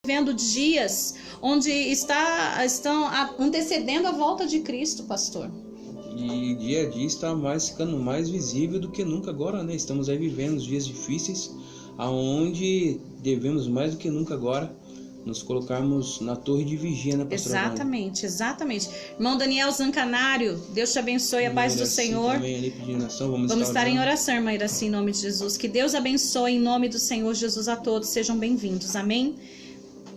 vivendo dias onde estão antecedendo a volta de Cristo, pastor. E dia a dia está ficando mais visível do que nunca agora, né? Estamos aí vivendo dias difíceis, aonde devemos mais do que nunca agora nos colocarmos na torre de vigia, né, pastor? Exatamente. Irmão Daniel Zancanário, Deus te abençoe, a paz do Senhor. Também ali pedindo oração, vamos estar em oração, irmã Iraci, em nome de Jesus. Que Deus abençoe em nome do Senhor Jesus a todos. Sejam bem-vindos. Amém?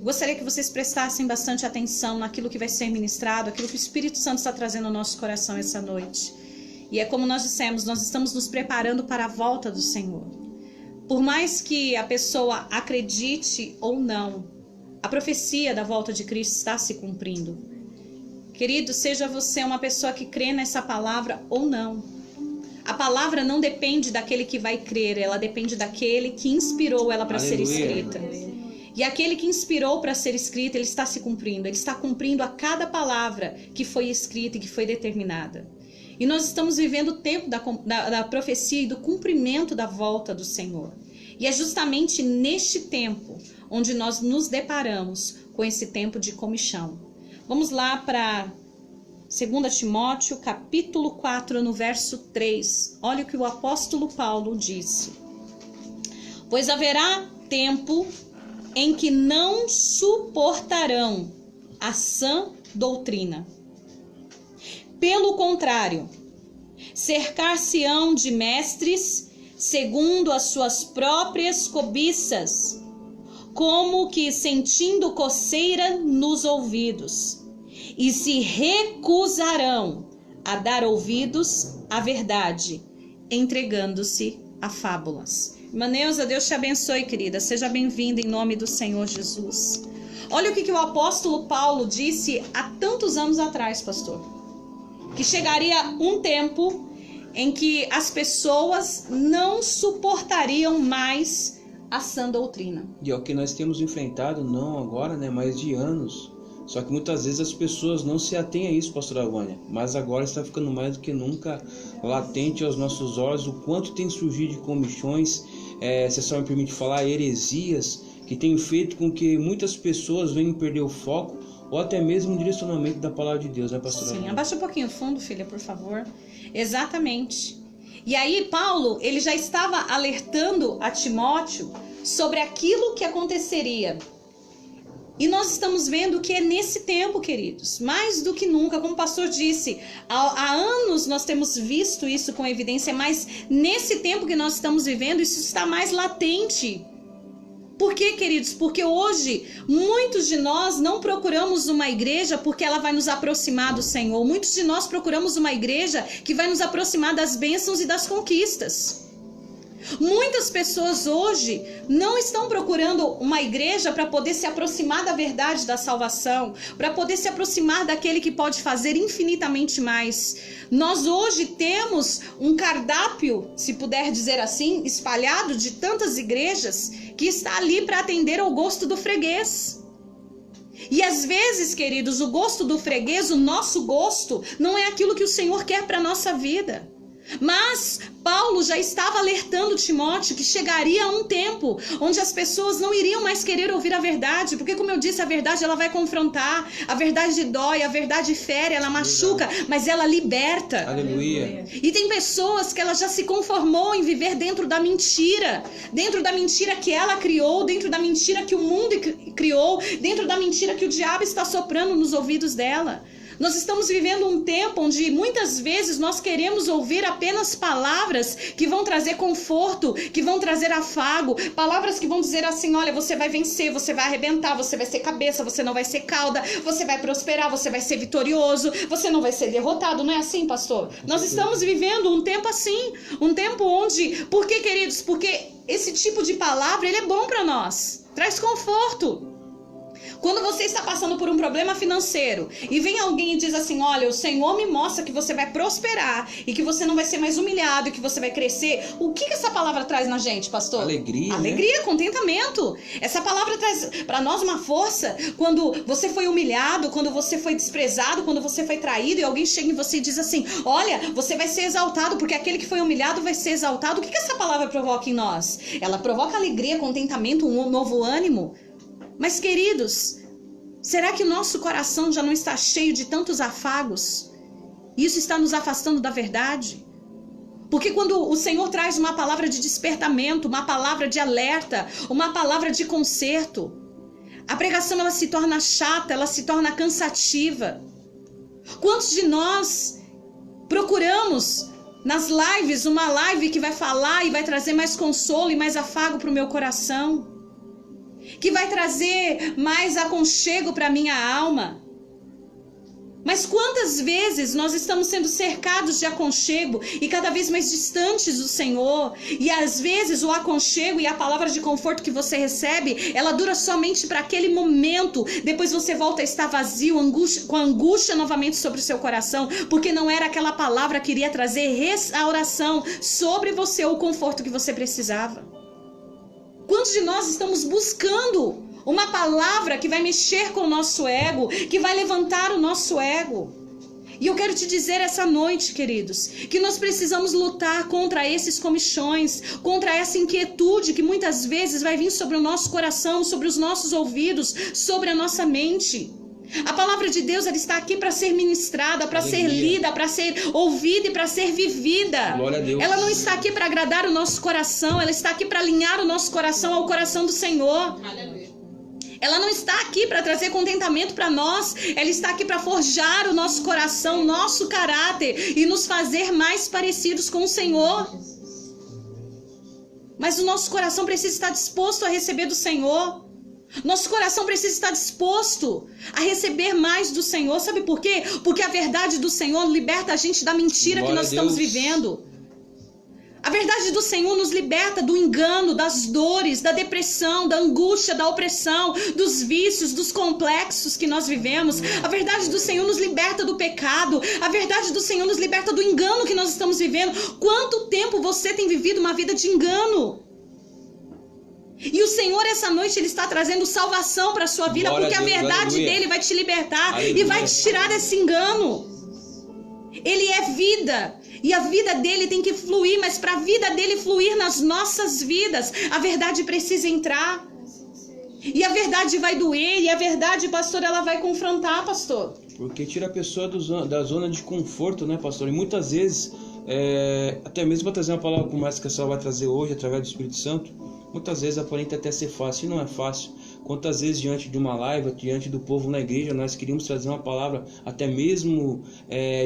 Gostaria que vocês prestassem bastante atenção naquilo que vai ser ministrado, aquilo que o Espírito Santo está trazendo ao nosso coração essa noite. E é como nós dissemos, nós estamos nos preparando para a volta do Senhor. Por mais que a pessoa acredite ou não, a profecia da volta de Cristo está se cumprindo. Querido, seja você uma pessoa que crê nessa palavra ou não. A palavra não depende daquele que vai crer, ela depende daquele que inspirou ela para ser escrita. E aquele que inspirou para ser escrita, ele está se cumprindo. Ele está cumprindo a cada palavra que foi escrita e que foi determinada. E nós estamos vivendo o tempo da profecia e do cumprimento da volta do Senhor. E é justamente neste tempo onde nós nos deparamos com esse tempo de comichão. Vamos lá para 2 Timóteo, capítulo 4, no verso 3. Olha o que o apóstolo Paulo disse. Pois haverá tempo em que não suportarão a sã doutrina. Pelo contrário, cercar-se-ão de mestres segundo as suas próprias cobiças, como que sentindo coceira nos ouvidos, e se recusarão a dar ouvidos à verdade, entregando-se a fábulas. Irmã Neuza, Deus te abençoe, querida. Seja bem-vinda em nome do Senhor Jesus. Olha o que o apóstolo Paulo disse há tantos anos atrás, pastor. Que chegaria um tempo em que as pessoas não suportariam mais a sã doutrina. E é o que nós temos enfrentado, não agora, né, mas de anos. Só que muitas vezes as pessoas não se atêm a isso, pastora Vânia. Mas agora está ficando mais do que nunca latente aos nossos olhos o quanto tem surgido de comichões, se só me permite falar, heresias, que tem feito com que muitas pessoas venham perder o foco ou até mesmo o direcionamento da palavra de Deus, né, pastora? Sim, abaixa um pouquinho o fundo, filha, por favor. Exatamente. E aí, Paulo, ele já estava alertando a Timóteo sobre aquilo que aconteceria. E nós estamos vendo que é nesse tempo, queridos, mais do que nunca, como o pastor disse, há anos nós temos visto isso com evidência, mas nesse tempo que nós estamos vivendo, isso está mais latente. Por quê, queridos? Porque hoje muitos de nós não procuramos uma igreja porque ela vai nos aproximar do Senhor. Muitos de nós procuramos uma igreja que vai nos aproximar das bênçãos e das conquistas. Muitas pessoas hoje não estão procurando uma igreja para poder se aproximar da verdade da salvação, para poder se aproximar daquele que pode fazer infinitamente mais. Nós hoje temos um cardápio, se puder dizer assim, espalhado de tantas igrejas que está ali para atender ao gosto do freguês. E às vezes, queridos, o gosto do freguês, o nosso gosto, não é aquilo que o Senhor quer para a nossa vida. Mas Paulo já estava alertando Timóteo que chegaria um tempo onde as pessoas não iriam mais querer ouvir a verdade, porque, como eu disse, a verdade ela vai confrontar, a verdade dói, a verdade fere, ela machuca, mas ela liberta. Aleluia. E tem pessoas que ela já se conformou em viver dentro da mentira que ela criou, dentro da mentira que o mundo criou, dentro da mentira que o diabo está soprando nos ouvidos dela. Nós estamos vivendo um tempo onde muitas vezes nós queremos ouvir apenas palavras que vão trazer conforto, que vão trazer afago, palavras que vão dizer assim, olha, você vai vencer, você vai arrebentar, você vai ser cabeça, você não vai ser cauda, você vai prosperar, você vai ser vitorioso, você não vai ser derrotado, não é assim, pastor? Nós estamos vivendo um tempo assim, um tempo onde, por que, queridos? Porque esse tipo de palavra, ele é bom para nós, traz conforto. Quando você está passando por um problema financeiro e vem alguém e diz assim, olha, o Senhor me mostra que você vai prosperar e que você não vai ser mais humilhado e que você vai crescer, o que essa palavra traz na gente, pastor? Alegria, né? Contentamento. Essa palavra traz para nós uma força quando você foi humilhado, quando você foi desprezado, quando você foi traído e alguém chega em você e diz assim, olha, você vai ser exaltado porque aquele que foi humilhado vai ser exaltado. O que essa palavra provoca em nós? Ela provoca alegria, contentamento, um novo ânimo. Mas, queridos, será que o nosso coração já não está cheio de tantos afagos? Isso está nos afastando da verdade? Porque quando o Senhor traz uma palavra de despertamento, uma palavra de alerta, uma palavra de conserto, a pregação ela se torna chata, ela se torna cansativa. Quantos de nós procuramos nas lives uma live que vai falar e vai trazer mais consolo e mais afago para o meu coração? Que vai trazer mais aconchego para a minha alma? Mas quantas vezes nós estamos sendo cercados de aconchego e cada vez mais distantes do Senhor? E às vezes o aconchego e a palavra de conforto que você recebe, ela dura somente para aquele momento. Depois você volta a estar vazio, com angústia novamente sobre o seu coração, porque não era aquela palavra que iria trazer restauração sobre você, o conforto que você precisava. Quantos de nós estamos buscando uma palavra que vai mexer com o nosso ego, que vai levantar o nosso ego? E eu quero te dizer essa noite, queridos, que nós precisamos lutar contra esses comichões, contra essa inquietude que muitas vezes vai vir sobre o nosso coração, sobre os nossos ouvidos, sobre a nossa mente. A palavra de Deus, ela está aqui para ser ministrada, para ser lida, para ser ouvida e para ser vivida. Glória a Deus. Ela não está aqui para agradar o nosso coração, ela está aqui para alinhar o nosso coração ao coração do Senhor. Aleluia. Ela não está aqui para trazer contentamento para nós, ela está aqui para forjar o nosso coração, o nosso caráter e nos fazer mais parecidos com o Senhor. Mas o nosso coração precisa estar disposto a receber do Senhor. Nosso coração precisa estar disposto a receber mais do Senhor. Sabe por quê? Porque a verdade do Senhor liberta a gente da mentira que nós estamos vivendo. A verdade do Senhor nos liberta do engano, das dores, da depressão, da angústia, da opressão, dos vícios, dos complexos que nós vivemos. A verdade do Senhor nos liberta do pecado. A verdade do Senhor nos liberta do engano que nós estamos vivendo. Quanto tempo você tem vivido uma vida de engano? E o Senhor essa noite ele está trazendo salvação para a sua vida, porque a verdade dele vai te libertar e vai te tirar desse engano. Ele é vida e a vida dele tem que fluir, mas para a vida dele fluir nas nossas vidas, a verdade precisa entrar. E a verdade vai doer, e a verdade, pastor, ela vai confrontar, pastor. Porque tira a pessoa da zona de conforto, né, pastor? E muitas vezes, até mesmo para trazer uma palavra como essa que a senhora vai trazer hoje, através do Espírito Santo, muitas vezes aparenta até ser fácil, e não é fácil. Quantas vezes diante de uma live, diante do povo na igreja, nós queríamos trazer uma palavra até mesmo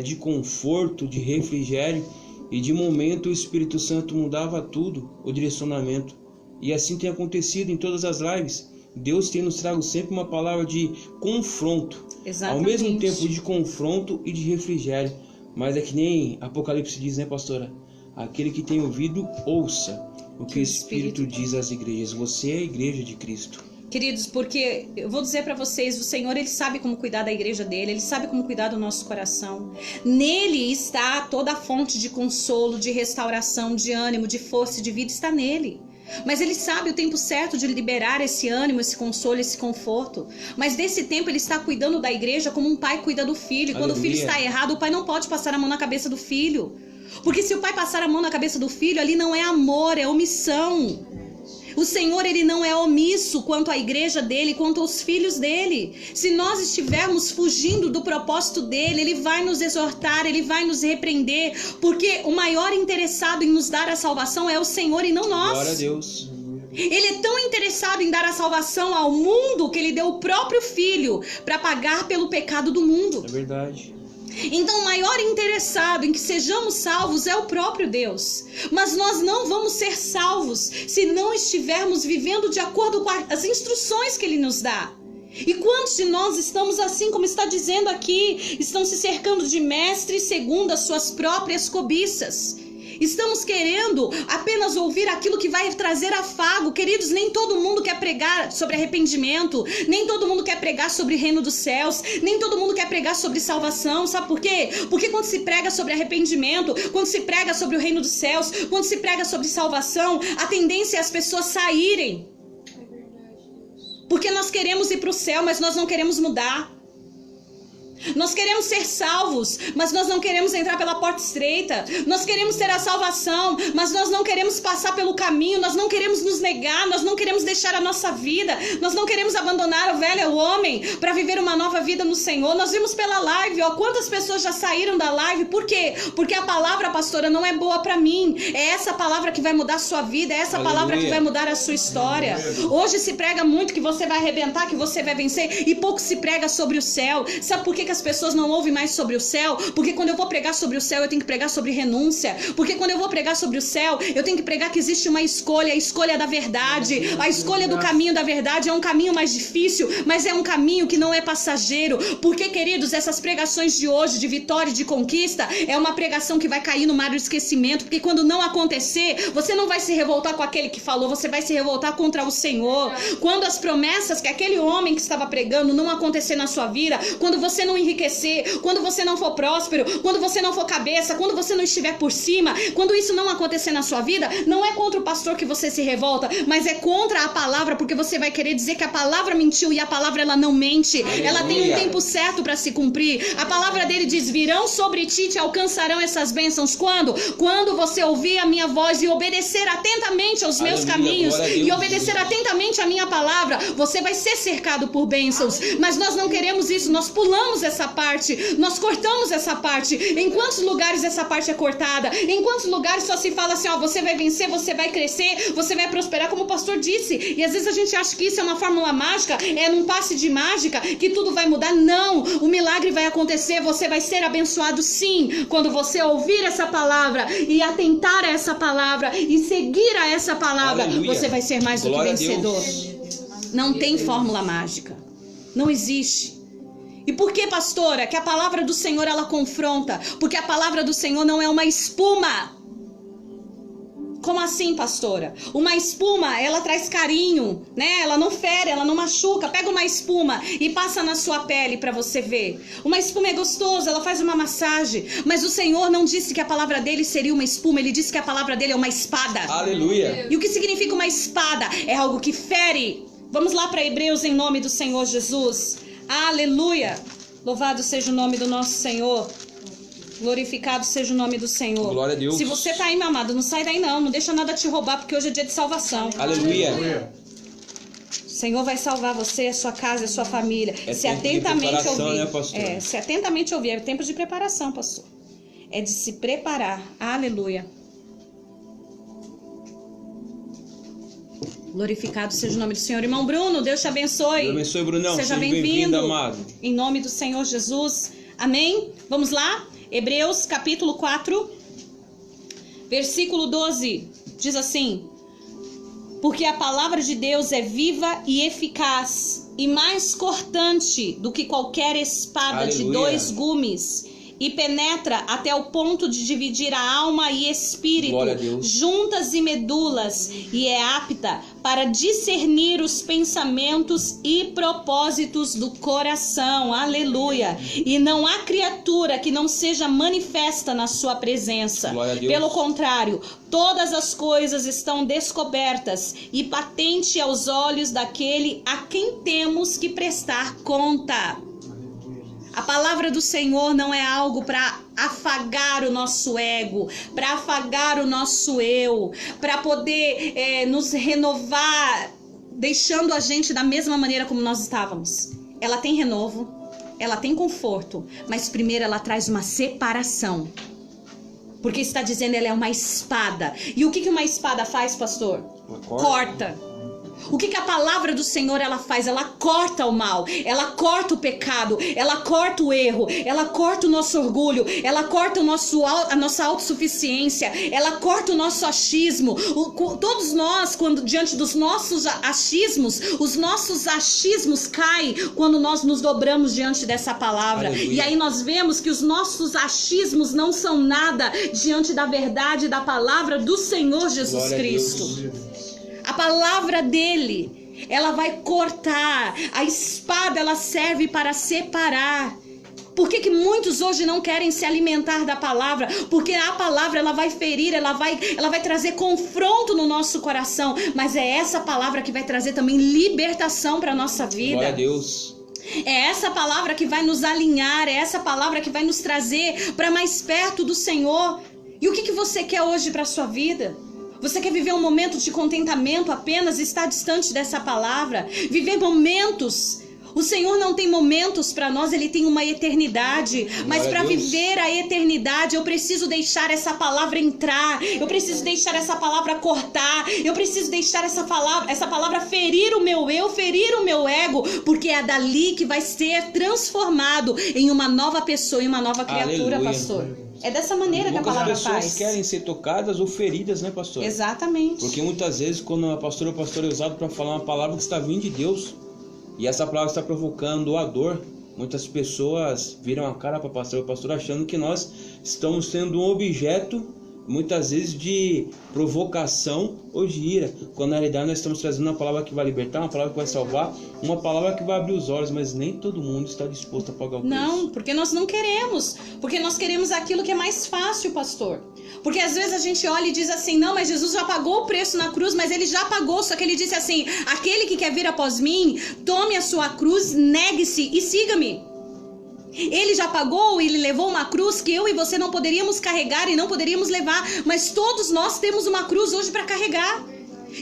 de conforto, de refrigério, e de momento o Espírito Santo mudava tudo, o direcionamento. E assim tem acontecido em todas as lives. Deus tem nos trago sempre uma palavra de confronto, Exatamente. Ao mesmo tempo de confronto e de refrigério. Mas é que nem Apocalipse diz, né, pastora? Aquele que tem ouvido, ouça o que o Espírito diz às igrejas. Você é a igreja de Cristo. Queridos, porque eu vou dizer para vocês, o Senhor ele sabe como cuidar da igreja dele, ele sabe como cuidar do nosso coração. Nele está toda a fonte de consolo, de restauração, de ânimo, de força e de vida, está nele. Mas ele sabe o tempo certo de liberar esse ânimo, esse consolo, esse conforto. Mas desse tempo ele está cuidando da igreja como um pai cuida do filho. E quando o filho está errado, o pai não pode passar a mão na cabeça do filho. Porque se o pai passar a mão na cabeça do filho, ali não é amor, é omissão. O Senhor, ele não é omisso quanto à igreja dele, quanto aos filhos dele. Se nós estivermos fugindo do propósito dele, ele vai nos exortar, ele vai nos repreender, porque o maior interessado em nos dar a salvação é o Senhor e não nós. Glória a Deus. Ele é tão interessado em dar a salvação ao mundo que ele deu o próprio filho para pagar pelo pecado do mundo. É verdade. Então o maior interessado em que sejamos salvos é o próprio Deus. Mas nós não vamos ser salvos se não estivermos vivendo de acordo com as instruções que Ele nos dá. E quantos de nós estamos assim, como está dizendo aqui, estão se cercando de mestres segundo as suas próprias cobiças? Estamos querendo apenas ouvir aquilo que vai trazer afago. Queridos, nem todo mundo quer pregar sobre arrependimento, nem todo mundo quer pregar sobre o reino dos céus, nem todo mundo quer pregar sobre salvação. Sabe por quê? Porque quando se prega sobre arrependimento, quando se prega sobre o reino dos céus, quando se prega sobre salvação, a tendência é as pessoas saírem. Porque nós queremos ir para o céu, mas nós não queremos mudar. Nós queremos ser salvos, mas nós não queremos entrar pela porta estreita. Nós queremos ter a salvação, mas nós não queremos passar pelo caminho. Nós não queremos nos negar, nós não queremos deixar a nossa vida. Nós não queremos abandonar o velho homem para viver uma nova vida no Senhor. Nós vimos pela live, ó, quantas pessoas já saíram da live. Por quê? Porque a palavra, pastora, não é boa para mim. É essa palavra que vai mudar a sua vida, é essa palavra que vai mudar a sua história. Hoje se prega muito que você vai arrebentar, que você vai vencer, e pouco se prega sobre o céu. Sabe por que as pessoas não ouvem mais sobre o céu? Porque quando eu vou pregar sobre o céu, eu tenho que pregar sobre renúncia. Porque quando eu vou pregar sobre o céu, eu tenho que pregar que existe uma escolha, a escolha da verdade. A escolha do caminho da verdade é um caminho mais difícil, mas é um caminho que não é passageiro. Porque, queridos, essas pregações de hoje, de vitória e de conquista, é uma pregação que vai cair no mar do esquecimento. Porque quando não acontecer, você não vai se revoltar com aquele que falou, você vai se revoltar contra o Senhor. Quando as promessas que aquele homem que estava pregando não acontecer na sua vida, quando você não enriquecer, quando você não for próspero, quando você não for cabeça, quando você não estiver por cima, quando isso não acontecer na sua vida, não é contra o pastor que você se revolta, mas é contra a palavra, porque você vai querer dizer que a palavra mentiu, e a palavra ela não mente. Aleluia. Ela tem um tempo certo para se cumprir. A palavra dele diz: virão sobre ti, te alcançarão essas bênçãos. Quando? Quando você ouvir a minha voz e obedecer atentamente aos meus caminhos e obedecer atentamente a minha palavra, você vai ser cercado por bênçãos. Mas nós não queremos isso, nós pulamos essa parte, nós cortamos essa parte. Em quantos lugares essa parte é cortada? Em quantos lugares só se fala assim, ó, você vai vencer, você vai crescer, você vai prosperar, como o pastor disse. E às vezes a gente acha que isso é uma fórmula mágica, é num passe de mágica que tudo vai mudar. Não, o milagre vai acontecer, você vai ser abençoado sim, quando você ouvir essa palavra e atentar a essa palavra e seguir a essa palavra. Aleluia. Você vai ser mais do que vencedor. Não tem fórmula mágica, não existe. E por que, pastora, que a palavra do Senhor ela confronta? Porque a palavra do Senhor não é uma espuma. Como assim, pastora? Uma espuma, ela traz carinho, né? Ela não fere, ela não machuca. Pega uma espuma e passa na sua pele para você ver. Uma espuma é gostosa, ela faz uma massagem. Mas o Senhor não disse que a palavra dele seria uma espuma, ele disse que a palavra dele é uma espada. Aleluia. E o que significa uma espada? É algo que fere. Vamos lá para Hebreus em nome do Senhor Jesus. Aleluia. Louvado seja o nome do nosso Senhor. Glorificado seja o nome do Senhor. Glória a Deus. Se você tá aí, meu amado, não sai daí não deixa nada te roubar, porque hoje é dia de salvação. Aleluia. O Senhor vai salvar você, a sua casa, a sua família. Se atentamente ouvir, né, pastor? se atentamente ouvir, é tempo de preparação, pastor. É de se preparar. Aleluia. Glorificado seja o nome do Senhor. Irmão Bruno, Deus te abençoe. Deus abençoe, Brunão. Seja bem-vindo, amado. Em nome do Senhor Jesus. Amém? Vamos lá? Hebreus capítulo 4, versículo 12. Diz assim: porque a palavra de Deus é viva e eficaz, e mais cortante do que qualquer espada de 2 gumes, e penetra até o ponto de dividir a alma e espírito, juntas e medulas, e é apta para discernir os pensamentos e propósitos do coração. Aleluia. E não há criatura que não seja manifesta na sua presença. Pelo contrário, todas as coisas estão descobertas e patente aos olhos daquele a quem temos que prestar conta. A palavra do Senhor não é algo para afagar o nosso ego, para afagar o nosso eu, para poder nos renovar, deixando a gente da mesma maneira como nós estávamos. Ela tem renovo, ela tem conforto, mas primeiro ela traz uma separação. Porque está dizendo ela é uma espada. E o que uma espada faz, pastor? Corta. O que a palavra do Senhor ela faz? Ela corta o mal, ela corta o pecado, ela corta o erro, ela corta o nosso orgulho, ela corta a nossa autossuficiência, ela corta o nosso achismo. Todos nós, quando diante dos nossos achismos, os nossos achismos caem quando nós nos dobramos diante dessa palavra. Aleluia. E aí nós vemos que os nossos achismos não são nada diante da verdade da palavra do Senhor Jesus Glória Cristo. A palavra dele, ela vai cortar. A espada, ela serve para separar. Por que muitos hoje não querem se alimentar da palavra? Porque a palavra, ela vai ferir, ela vai trazer confronto no nosso coração. Mas é essa palavra que vai trazer também libertação para a nossa vida. Glória a Deus. É essa palavra que vai nos alinhar, é essa palavra que vai nos trazer para mais perto do Senhor. E o que você quer hoje para a sua vida? Você quer viver um momento de contentamento apenas, estar distante dessa palavra? Viver momentos... O Senhor não tem momentos para nós, Ele tem uma eternidade. Mas para viver a eternidade, eu preciso deixar essa palavra entrar. Eu preciso deixar essa palavra cortar. Eu preciso deixar essa palavra ferir o meu eu, ferir o meu ego. Porque é dali que vai ser transformado em uma nova pessoa, em uma nova criatura, aleluia, pastor. É dessa maneira que a palavra faz. As pessoas querem ser tocadas ou feridas, né, pastor? Exatamente. Porque muitas vezes, quando a pastora ou o pastor é usado para falar uma palavra que está vindo de Deus, e essa palavra está provocando a dor, muitas pessoas viram a cara para o pastor achando que nós estamos sendo um objeto, muitas vezes, de provocação ou de ira, quando na realidade nós estamos trazendo uma palavra que vai libertar, uma palavra que vai salvar, uma palavra que vai abrir os olhos, mas nem todo mundo está disposto a pagar o preço. Não, porque nós não queremos, porque nós queremos aquilo que é mais fácil, pastor. Porque às vezes a gente olha e diz assim, não, mas Jesus já pagou o preço na cruz, mas Ele já pagou, só que Ele disse assim, aquele que quer vir após mim, tome a sua cruz, negue-se e siga-me. Ele já pagou, Ele levou uma cruz que eu e você não poderíamos carregar e não poderíamos levar, mas todos nós temos uma cruz hoje para carregar.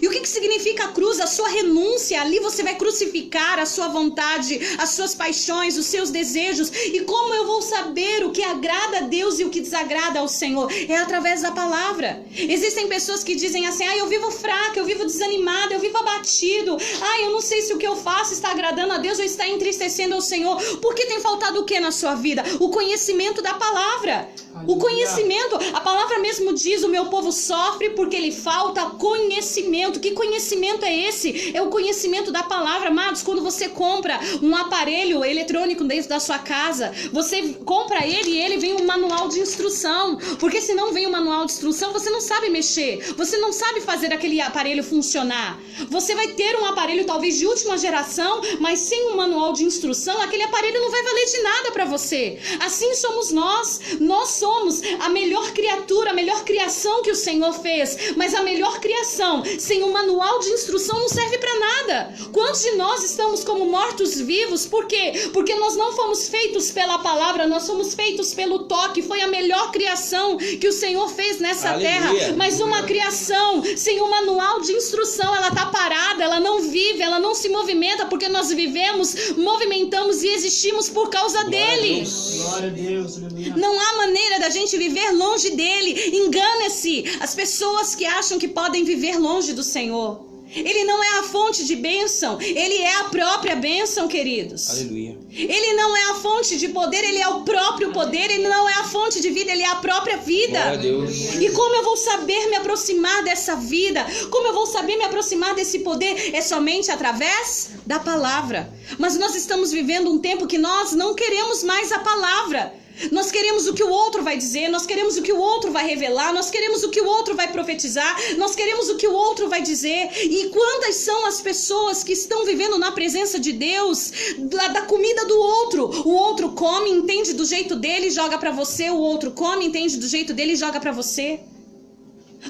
E o que significa a cruz? A sua renúncia. Ali você vai crucificar a sua vontade, as suas paixões, os seus desejos. E como eu vou saber o que agrada a Deus e o que desagrada ao Senhor? É através da palavra. Existem pessoas que dizem assim, eu vivo fraca, eu vivo desanimada, eu vivo abatido. Eu não sei se o que eu faço está agradando a Deus ou está entristecendo ao Senhor. Porque tem faltado o que na sua vida? O conhecimento da palavra. O conhecimento, a palavra mesmo diz, o meu povo sofre porque lhe falta conhecimento. Que conhecimento é esse? É o conhecimento da palavra, amados. Quando você compra um aparelho eletrônico dentro da sua casa, você compra ele e ele vem um manual de instrução. Porque se não vem um manual de instrução, você não sabe mexer. Você não sabe fazer aquele aparelho funcionar. Você vai ter um aparelho talvez de última geração, mas sem um manual de instrução, aquele aparelho não vai valer de nada para você. Assim somos nós. Nós somos a melhor criatura, a melhor criação que o Senhor fez. Mas a melhor criação sem um manual de instrução não serve para nada. Quantos de nós estamos como mortos-vivos? Por quê? Porque nós não fomos feitos pela palavra, nós somos feitos pelo toque. Foi a melhor criação que o Senhor fez nessa terra. Mas uma criação sem um manual de instrução, ela está parada, ela não vive, ela não se movimenta, porque nós vivemos, movimentamos e existimos por causa dele. Glória a Deus. Não há maneira da gente viver longe dele. Engana-se as pessoas que acham que podem viver longe do Senhor. Ele não é a fonte de bênção, Ele é a própria bênção, queridos. Aleluia. Ele não é a fonte de poder, Ele é o próprio poder. Ele não é a fonte de vida, Ele é a própria vida. Glória a Deus. E como eu vou saber me aproximar dessa vida? Como eu vou saber me aproximar desse poder? É somente através da palavra. Mas nós estamos vivendo um tempo que nós não queremos mais a palavra. Nós queremos o que o outro vai dizer, nós queremos o que o outro vai revelar, nós queremos o que o outro vai profetizar, nós queremos o que o outro vai dizer. E quantas são as pessoas que estão vivendo na presença de Deus, da comida do outro? O outro come, entende do jeito dele e joga pra você, o outro come, entende do jeito dele e joga pra você.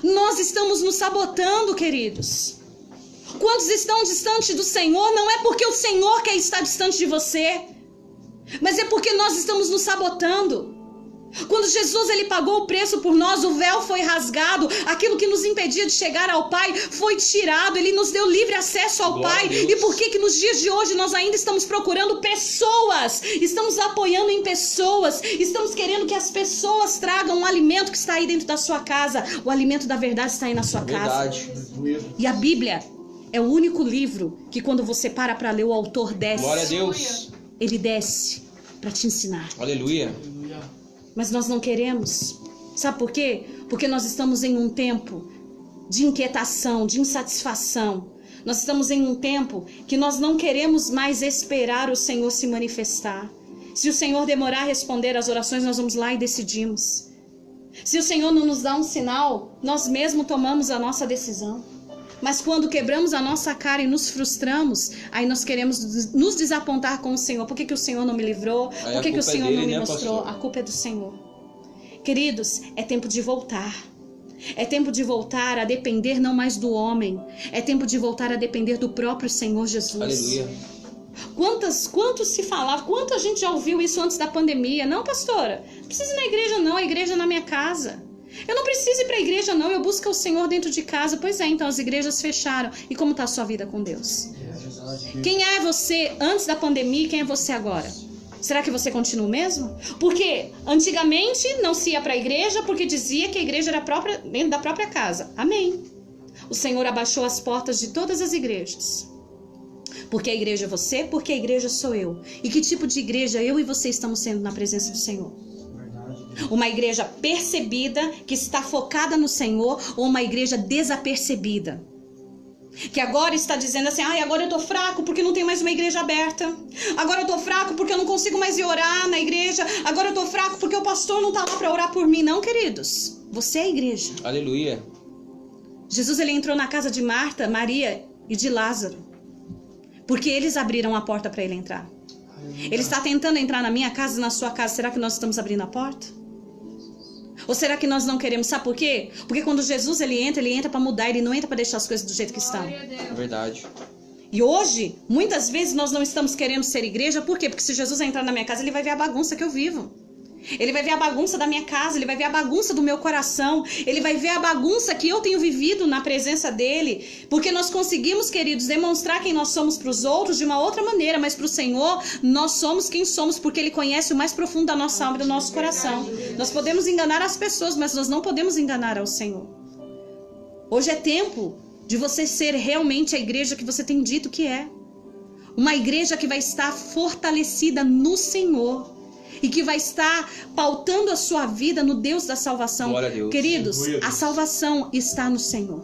Nós estamos nos sabotando, queridos. Quantos estão distantes do Senhor? Não é porque o Senhor quer estar distante de você, mas é porque nós estamos nos sabotando. Quando Jesus ele pagou o preço por nós, o véu foi rasgado, aquilo que nos impedia de chegar ao Pai foi tirado, Ele nos deu livre acesso ao Pai. E por que nos dias de hoje nós ainda estamos procurando pessoas, estamos apoiando em pessoas, estamos querendo que as pessoas tragam um alimento que está aí dentro da sua casa? O alimento da verdade está aí na sua casa. E a Bíblia é o único livro que quando você para ler, o autor desce. Glória a Deus. Ele desce para te ensinar. Aleluia. Mas nós não queremos. Sabe por quê? Porque nós estamos em um tempo de inquietação, de insatisfação. Nós estamos em um tempo que nós não queremos mais esperar o Senhor se manifestar. Se o Senhor demorar a responder às orações, nós vamos lá e decidimos. Se o Senhor não nos dá um sinal, nós mesmos tomamos a nossa decisão. Mas quando quebramos a nossa cara e nos frustramos, aí nós queremos nos desapontar com o Senhor. Por que o Senhor não me livrou? Por que o Senhor não me mostrou? A culpa é do Senhor. Queridos, é tempo de voltar. É tempo de voltar a depender não mais do homem. É tempo de voltar a depender do próprio Senhor Jesus. Aleluia. Quantos se falava, quanta gente já ouviu isso antes da pandemia? Não, pastora, não preciso ir na igreja não, a igreja é na minha casa. Eu não preciso ir para a igreja não, eu busco o Senhor dentro de casa. Pois é, então as igrejas fecharam. E como está a sua vida com Deus? Quem é você antes da pandemia e quem é você agora? Será que você continua o mesmo? Porque antigamente não se ia para a igreja porque dizia que a igreja era dentro da própria casa. Amém. O Senhor abaixou as portas de todas as igrejas. Porque a igreja é você, porque a igreja sou eu. E que tipo de igreja eu e você estamos sendo na presença do Senhor? Uma igreja percebida, que está focada no Senhor, ou uma igreja desapercebida? Que agora está dizendo assim, agora eu tô fraco porque não tem mais uma igreja aberta. Agora eu tô fraco porque eu não consigo mais ir orar na igreja. Agora eu tô fraco porque o pastor não tá lá para orar por mim. Não, queridos. Você é a igreja. Aleluia. Jesus, ele entrou na casa de Marta, Maria e de Lázaro. Porque eles abriram a porta para ele entrar. Ele está tentando entrar na minha casa e na sua casa. Será que nós estamos abrindo a porta? Ou será que nós não queremos? Sabe por quê? Porque quando Jesus ele entra para mudar. Ele não entra para deixar as coisas do jeito que estão. É verdade. E hoje, muitas vezes nós não estamos querendo ser igreja. Por quê? Porque se Jesus entrar na minha casa, ele vai ver a bagunça que eu vivo. Ele vai ver a bagunça da minha casa, ele vai ver a bagunça do meu coração, ele vai ver a bagunça que eu tenho vivido na presença dele, porque nós conseguimos, queridos, demonstrar quem nós somos para os outros de uma outra maneira, mas para o Senhor, nós somos quem somos, porque ele conhece o mais profundo da nossa alma e do nosso coração. Nós podemos enganar as pessoas, mas nós não podemos enganar ao Senhor. Hoje é tempo de você ser realmente a igreja que você tem dito que é. Uma igreja que vai estar fortalecida no Senhor. E que vai estar pautando a sua vida no Deus da salvação. Glória a Deus. Queridos, a salvação está no Senhor.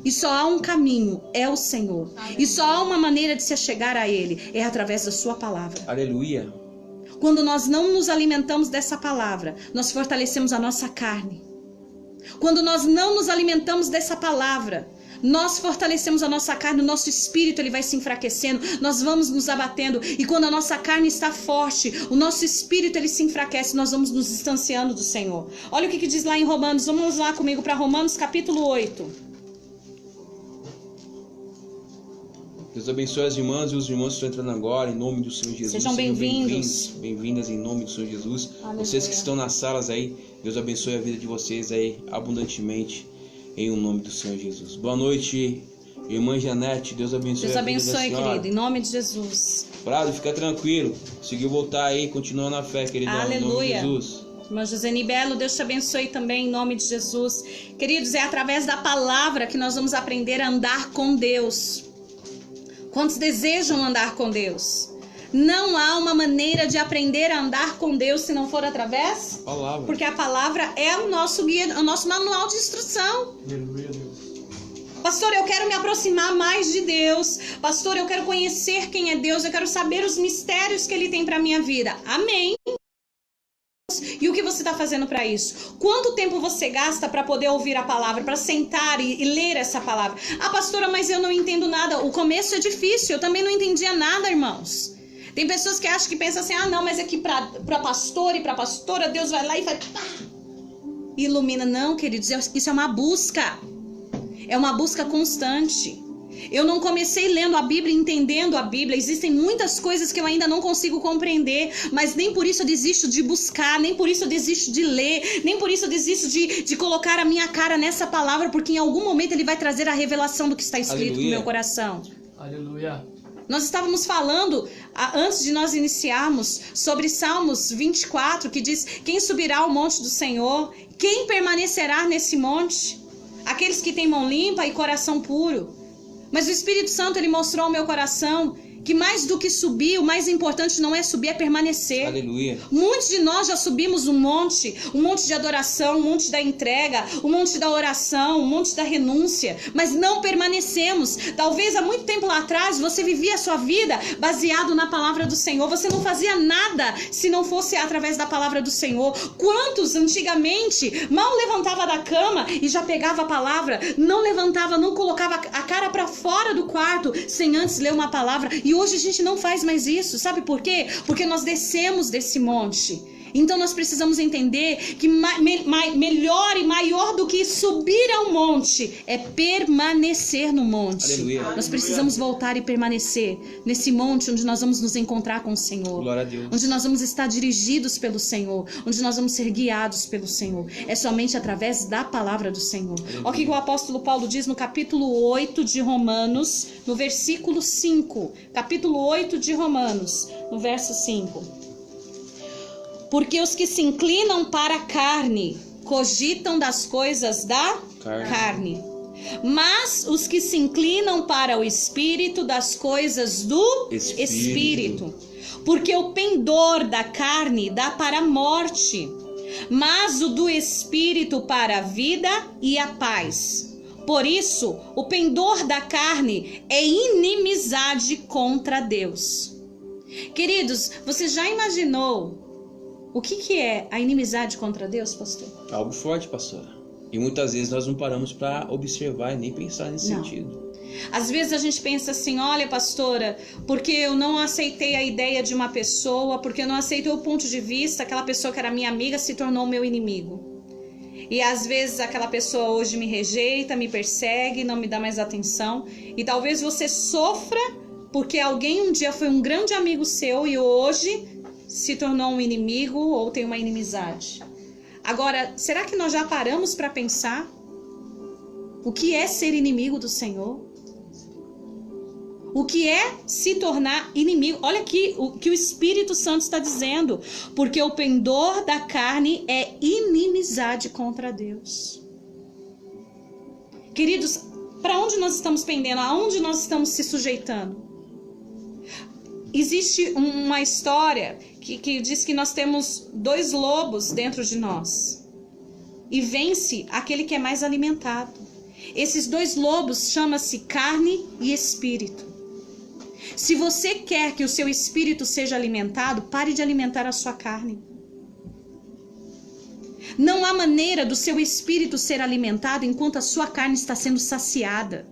E só há um caminho, é o Senhor. E só há uma maneira de se chegar a Ele, é através da sua palavra. Aleluia. Quando nós não nos alimentamos dessa palavra, nós fortalecemos a nossa carne. Quando nós não nos alimentamos dessa palavra, nós fortalecemos a nossa carne, o nosso espírito ele vai se enfraquecendo, nós vamos nos abatendo. E quando a nossa carne está forte, o nosso espírito ele se enfraquece, nós vamos nos distanciando do Senhor. Olha o que diz lá em Romanos, vamos lá comigo para Romanos capítulo 8. Deus abençoe as irmãs e os irmãos que estão entrando agora, em nome do Senhor Jesus. Sejam bem-vindos. Bem-vindas em nome do Senhor Jesus. Aleluia. Vocês que estão nas salas aí, Deus abençoe a vida de vocês aí abundantemente. Em o nome do Senhor Jesus. Boa noite, irmã Janete. Deus abençoe. Deus abençoe, querido. Em nome de Jesus. Prado, fica tranquilo. Conseguiu voltar aí, continua na fé, queridão. Aleluia. Em nome de Jesus. Irmã Joseni Belo, Deus te abençoe também em nome de Jesus. Queridos, é através da palavra que nós vamos aprender a andar com Deus. Quantos desejam andar com Deus? Não há uma maneira de aprender a andar com Deus se não for através? Palavra. Porque a palavra é o nosso guia, o nosso manual de instrução. Aleluia, Deus. Pastor, eu quero me aproximar mais de Deus. Pastor, eu quero conhecer quem é Deus. Eu quero saber os mistérios que Ele tem para minha vida. Amém. E o que você está fazendo para isso? Quanto tempo você gasta para poder ouvir a palavra, para sentar e ler essa palavra? Ah, pastora, mas eu não entendo nada. O começo é difícil. Eu também não entendia nada, irmãos. Tem pessoas que acham que pensam assim, não, mas aqui para pastor e para pastora, Deus vai lá e vai pá, ilumina. Não, queridos, isso é uma busca. É uma busca constante. Eu não comecei lendo a Bíblia, entendendo a Bíblia. Existem muitas coisas que eu ainda não consigo compreender, mas nem por isso eu desisto de buscar, nem por isso eu desisto de ler, nem por isso eu desisto de colocar a minha cara nessa palavra, porque em algum momento ele vai trazer a revelação do que está escrito no meu coração. Aleluia. Nós estávamos falando, antes de nós iniciarmos, sobre Salmos 24, que diz, quem subirá ao monte do Senhor? Quem permanecerá nesse monte? Aqueles que têm mão limpa e coração puro. Mas o Espírito Santo, ele mostrou ao meu coração que mais do que subir, o mais importante não é subir, é permanecer. Aleluia. Muitos de nós já subimos um monte de adoração, um monte da entrega, um monte da oração, um monte da renúncia, mas não permanecemos. Talvez há muito tempo lá atrás você vivia a sua vida baseado na palavra do Senhor, você não fazia nada se não fosse através da palavra do Senhor. Quantos antigamente mal levantava da cama e já pegava a palavra, não levantava, não colocava a cara para fora do quarto sem antes ler uma palavra? E hoje a gente não faz mais isso, sabe por quê? Porque nós descemos desse monte. Então nós precisamos entender que melhor e maior do que subir ao monte é permanecer no monte. Aleluia. Nós precisamos voltar e permanecer nesse monte onde nós vamos nos encontrar com o Senhor. Glória a Deus. Onde nós vamos estar dirigidos pelo Senhor, onde nós vamos ser guiados pelo Senhor. É somente através da palavra do Senhor. Olha o que o apóstolo Paulo diz no capítulo 8 de Romanos, no versículo 5. Capítulo 8 de Romanos, no verso 5. Porque os que se inclinam para a carne cogitam das coisas da carne. Mas os que se inclinam para o Espírito, das coisas do Espírito. Porque o pendor da carne dá para a morte, mas o do Espírito para a vida e a paz. Por isso, o pendor da carne é inimizade contra Deus. Queridos, você já imaginou o que é a inimizade contra Deus, pastor? Algo forte, pastora. E muitas vezes nós não paramos para observar e nem pensar nesse sentido. Às vezes a gente pensa assim, olha, pastora, porque eu não aceitei a ideia de uma pessoa, porque eu não aceitei o ponto de vista, aquela pessoa que era minha amiga se tornou meu inimigo. E às vezes aquela pessoa hoje me rejeita, me persegue, não me dá mais atenção. E talvez você sofra porque alguém um dia foi um grande amigo seu e hoje se tornou um inimigo ou tem uma inimizade. Agora, será que nós já paramos para pensar o que é ser inimigo do Senhor? O que é se tornar inimigo? Olha aqui o que o Espírito Santo está dizendo. Porque o pendor da carne é inimizade contra Deus. Queridos, para onde nós estamos pendendo? Aonde nós estamos se sujeitando? Existe uma história que diz que nós temos 2 lobos dentro de nós. E vence aquele que é mais alimentado. Esses 2 lobos chamam-se carne e espírito. Se você quer que o seu espírito seja alimentado, pare de alimentar a sua carne. Não há maneira do seu espírito ser alimentado enquanto a sua carne está sendo saciada.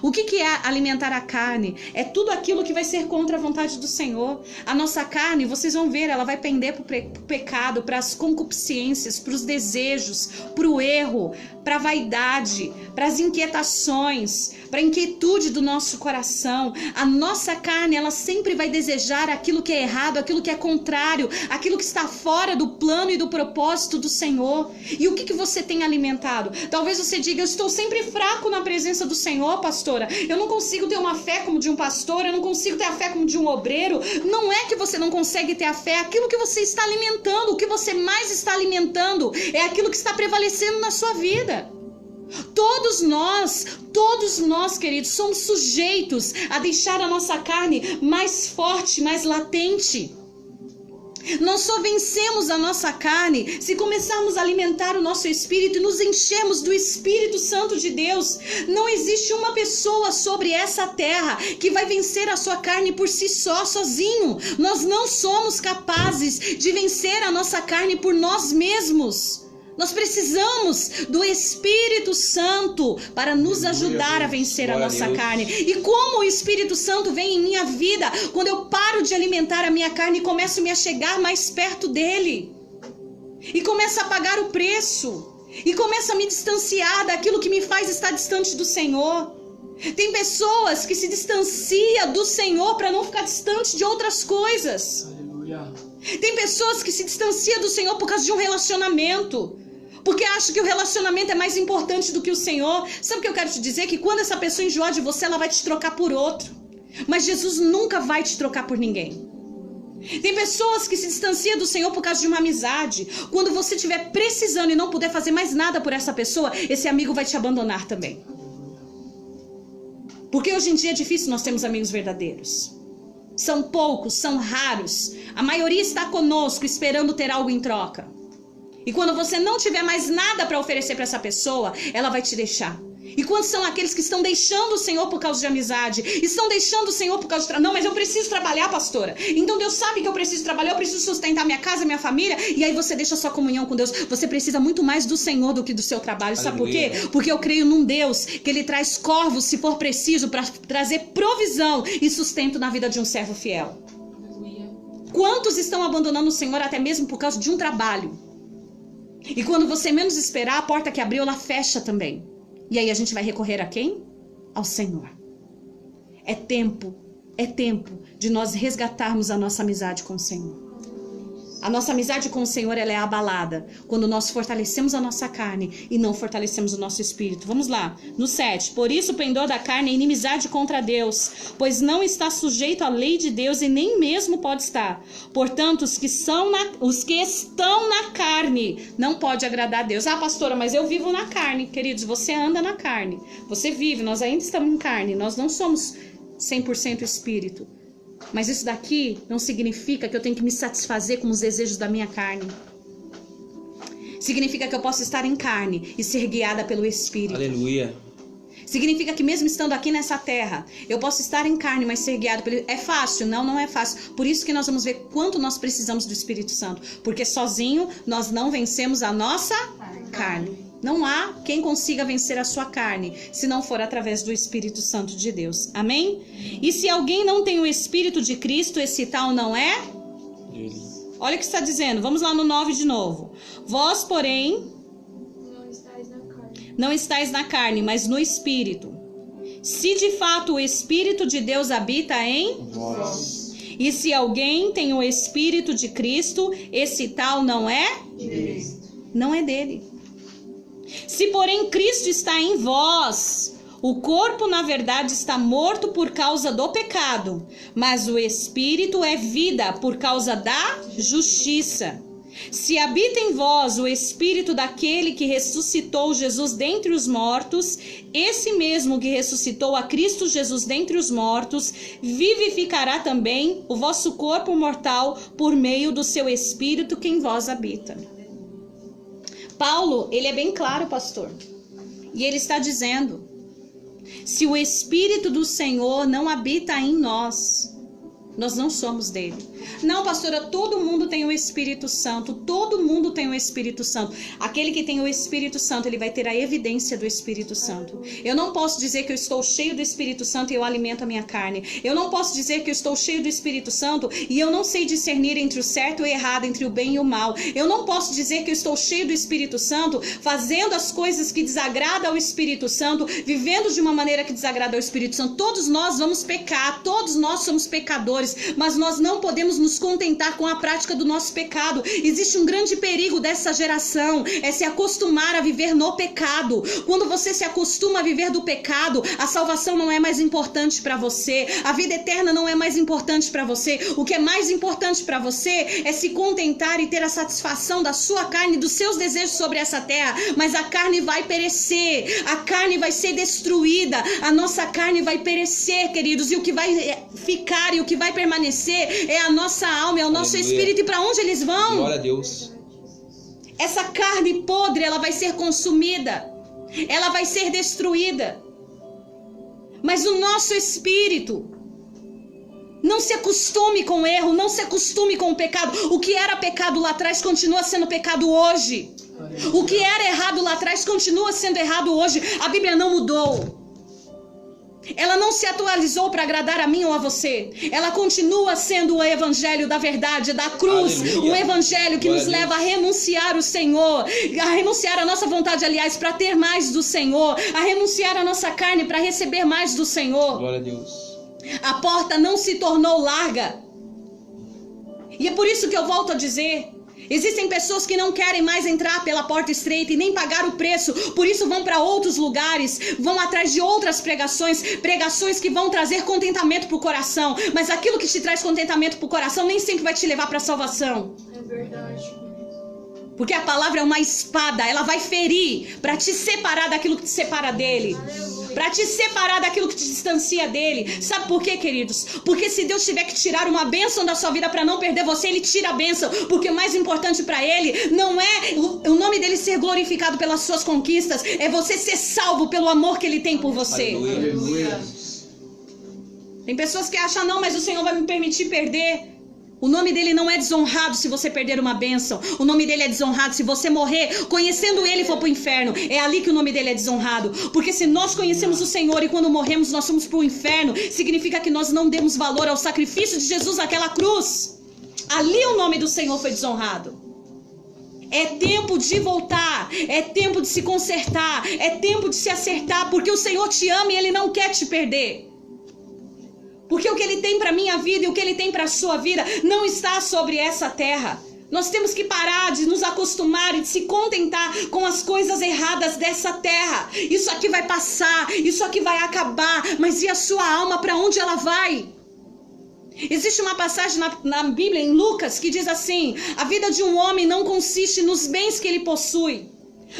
O que é alimentar a carne? É tudo aquilo que vai ser contra a vontade do Senhor. A nossa carne, vocês vão ver, ela vai pender para o pecado, para as concupiscências, para os desejos, para o erro, para a vaidade, para as inquietações, para a inquietude do nosso coração. A nossa carne, ela sempre vai desejar aquilo que é errado, aquilo que é contrário, aquilo que está fora do plano e do propósito do Senhor. E o que você tem alimentado? Talvez você diga, eu estou sempre fraco na presença do Senhor, pastora. Eu não consigo ter uma fé como de um pastor, eu não consigo ter a fé como de um obreiro. Não é que você não consegue ter a fé, aquilo que você está alimentando, o que você mais está alimentando é aquilo que está prevalecendo na sua vida. Todos nós, queridos, somos sujeitos a deixar a nossa carne mais forte, mais latente. Nós só vencemos a nossa carne se começarmos a alimentar o nosso espírito e nos enchermos do Espírito Santo de Deus. Não existe uma pessoa sobre essa terra que vai vencer a sua carne por si só, sozinho. Nós não somos capazes de vencer a nossa carne por nós mesmos. Nós precisamos do Espírito Santo para nos ajudar a vencer a nossa carne. E como o Espírito Santo vem em minha vida quando eu paro de alimentar a minha carne e começo a me achegar mais perto dele. E começo a pagar o preço. E começo a me distanciar daquilo que me faz estar distante do Senhor. Tem pessoas que se distanciam do Senhor para não ficar distante de outras coisas. Aleluia. Tem pessoas que se distanciam do Senhor por causa de um relacionamento. Porque acham que o relacionamento é mais importante do que o Senhor. Sabe o que eu quero te dizer? Que quando essa pessoa enjoar de você, ela vai te trocar por outro. Mas Jesus nunca vai te trocar por ninguém. Tem pessoas que se distanciam do Senhor por causa de uma amizade. Quando você estiver precisando e não puder fazer mais nada por essa pessoa, esse amigo vai te abandonar também. Porque hoje em dia é difícil nós termos amigos verdadeiros. São poucos, são raros. A maioria está conosco esperando ter algo em troca. E quando você não tiver mais nada para oferecer para essa pessoa, ela vai te deixar. E quando são aqueles que estão deixando o Senhor por causa de amizade, estão deixando o Senhor por causa de não, mas eu preciso trabalhar, pastora. Então Deus sabe que eu preciso trabalhar, eu preciso sustentar minha casa, minha família. E aí você deixa a sua comunhão com Deus. Você precisa muito mais do Senhor do que do seu trabalho. Sabe por quê? Porque eu creio num Deus que Ele traz corvos, se for preciso, para trazer provisão e sustento na vida de um servo fiel. Quantos estão abandonando o Senhor até mesmo por causa de um trabalho? E quando você menos esperar, a porta que abriu, ela fecha também. E aí a gente vai recorrer a quem? Ao Senhor. É tempo de nós resgatarmos a nossa amizade com o Senhor. A nossa amizade com o Senhor, ela é abalada quando nós fortalecemos a nossa carne e não fortalecemos o nosso espírito. Vamos lá, no 7. Por isso o pendor da carne é inimizade contra Deus, pois não está sujeito à lei de Deus e nem mesmo pode estar. Portanto, os que estão na carne não pode agradar a Deus. Ah, pastora, mas eu vivo na carne. Queridos, você anda na carne. Você vive, nós ainda estamos em carne. Nós não somos 100% espírito. Mas isso daqui não significa que eu tenho que me satisfazer com os desejos da minha carne. Significa que eu posso estar em carne e ser guiada pelo Espírito. Aleluia. Significa que mesmo estando aqui nessa terra, eu posso estar em carne, mas ser guiado pelo... É fácil? Não, não é fácil. Por isso que nós vamos ver quanto nós precisamos do Espírito Santo. Porque sozinho nós não vencemos a nossa carne. Não há quem consiga vencer a sua carne, se não for através do Espírito Santo de Deus. Amém? E se alguém não tem o Espírito de Cristo, esse tal não é? Olha o que está dizendo. Vamos lá no 9 de novo. Vós, porém, não estáis na carne, mas no Espírito. Se de fato o Espírito de Deus habita em vós. E se alguém tem o Espírito de Cristo, esse tal não é? Não é dele. Se, porém, Cristo está em vós, o corpo, na verdade, está morto por causa do pecado, mas o Espírito é vida por causa da justiça. Se habita em vós o Espírito daquele que ressuscitou Jesus dentre os mortos, esse mesmo que ressuscitou a Cristo Jesus dentre os mortos, vivificará também o vosso corpo mortal por meio do seu Espírito que em vós habita. Paulo, ele é bem claro, pastor. E ele está dizendo: se o Espírito do Senhor não habita em nós, nós não somos dele. Não, pastora, todo mundo tem o Espírito Santo. Todo mundo tem o Espírito Santo. Aquele que tem o Espírito Santo, ele vai ter a evidência do Espírito Santo. Eu não posso dizer que eu estou cheio do Espírito Santo e eu alimento a minha carne. Eu não posso dizer que eu estou cheio do Espírito Santo e eu não sei discernir entre o certo e o errado, entre o bem e o mal. Eu não posso dizer que eu estou cheio do Espírito Santo, fazendo as coisas que desagradam ao Espírito Santo, vivendo de uma maneira que desagrada ao Espírito Santo. Todos nós vamos pecar, todos nós somos pecadores, mas nós não podemos nos contentar com a prática do nosso pecado. Existe um grande perigo dessa geração, é se acostumar a viver no pecado. Quando você se acostuma a viver do pecado, a salvação não é mais importante para você, a vida eterna não é mais importante para você. O que é mais importante para você é se contentar e ter a satisfação da sua carne, dos seus desejos sobre essa terra. Mas a carne vai perecer, a carne vai ser destruída, a nossa carne vai perecer, queridos, e o que vai ficar e o que vai permanecer é a nossa alma, é o nosso espírito. E para onde eles vão? Glória a Deus. Essa carne podre, ela vai ser consumida, ela vai ser destruída. Mas o nosso espírito, não se acostume com o erro, não se acostume com o pecado. O que era pecado lá atrás continua sendo pecado hoje. O que era errado lá atrás continua sendo errado hoje. A Bíblia não mudou. Ela não se atualizou para agradar a mim ou a você. Ela continua sendo o evangelho da verdade, da cruz. Aleluia. O evangelho que nos leva a renunciar o Senhor, a renunciar a nossa vontade, aliás, para ter mais do Senhor, a renunciar a nossa carne para receber mais do Senhor. Glória a Deus. A porta não se tornou larga. E é por isso que eu volto a dizer: existem pessoas que não querem mais entrar pela porta estreita e nem pagar o preço, por isso vão para outros lugares, vão atrás de outras pregações que vão trazer contentamento para o coração. Mas aquilo que te traz contentamento para o coração nem sempre vai te levar para a salvação. É verdade. Porque a palavra é uma espada, ela vai ferir para te separar daquilo que te separa dele. Para te separar daquilo que te distancia dele. Sabe por quê, queridos? Porque se Deus tiver que tirar uma bênção da sua vida para não perder você, Ele tira a bênção. Porque o mais importante para Ele não é o nome dele ser glorificado pelas suas conquistas, é você ser salvo pelo amor que Ele tem por você. Aleluia. Tem pessoas que acham: não, mas o Senhor vai me permitir perder. O nome dele não é desonrado se você perder uma bênção. O nome dele é desonrado se você morrer conhecendo ele e for para o inferno. É ali que o nome dele é desonrado. Porque se nós conhecemos o Senhor e quando morremos nós fomos para o inferno, significa que nós não demos valor ao sacrifício de Jesus naquela cruz. Ali o nome do Senhor foi desonrado. É tempo de voltar, é tempo de se consertar, é tempo de se acertar, porque o Senhor te ama e Ele não quer te perder. Porque o que Ele tem para minha vida e o que Ele tem para a sua vida não está sobre essa terra. Nós temos que parar de nos acostumar e de se contentar com as coisas erradas dessa terra. Isso aqui vai passar, isso aqui vai acabar, mas e a sua alma, para onde ela vai? Existe uma passagem na Bíblia, em Lucas, que diz assim: a vida de um homem não consiste nos bens que ele possui.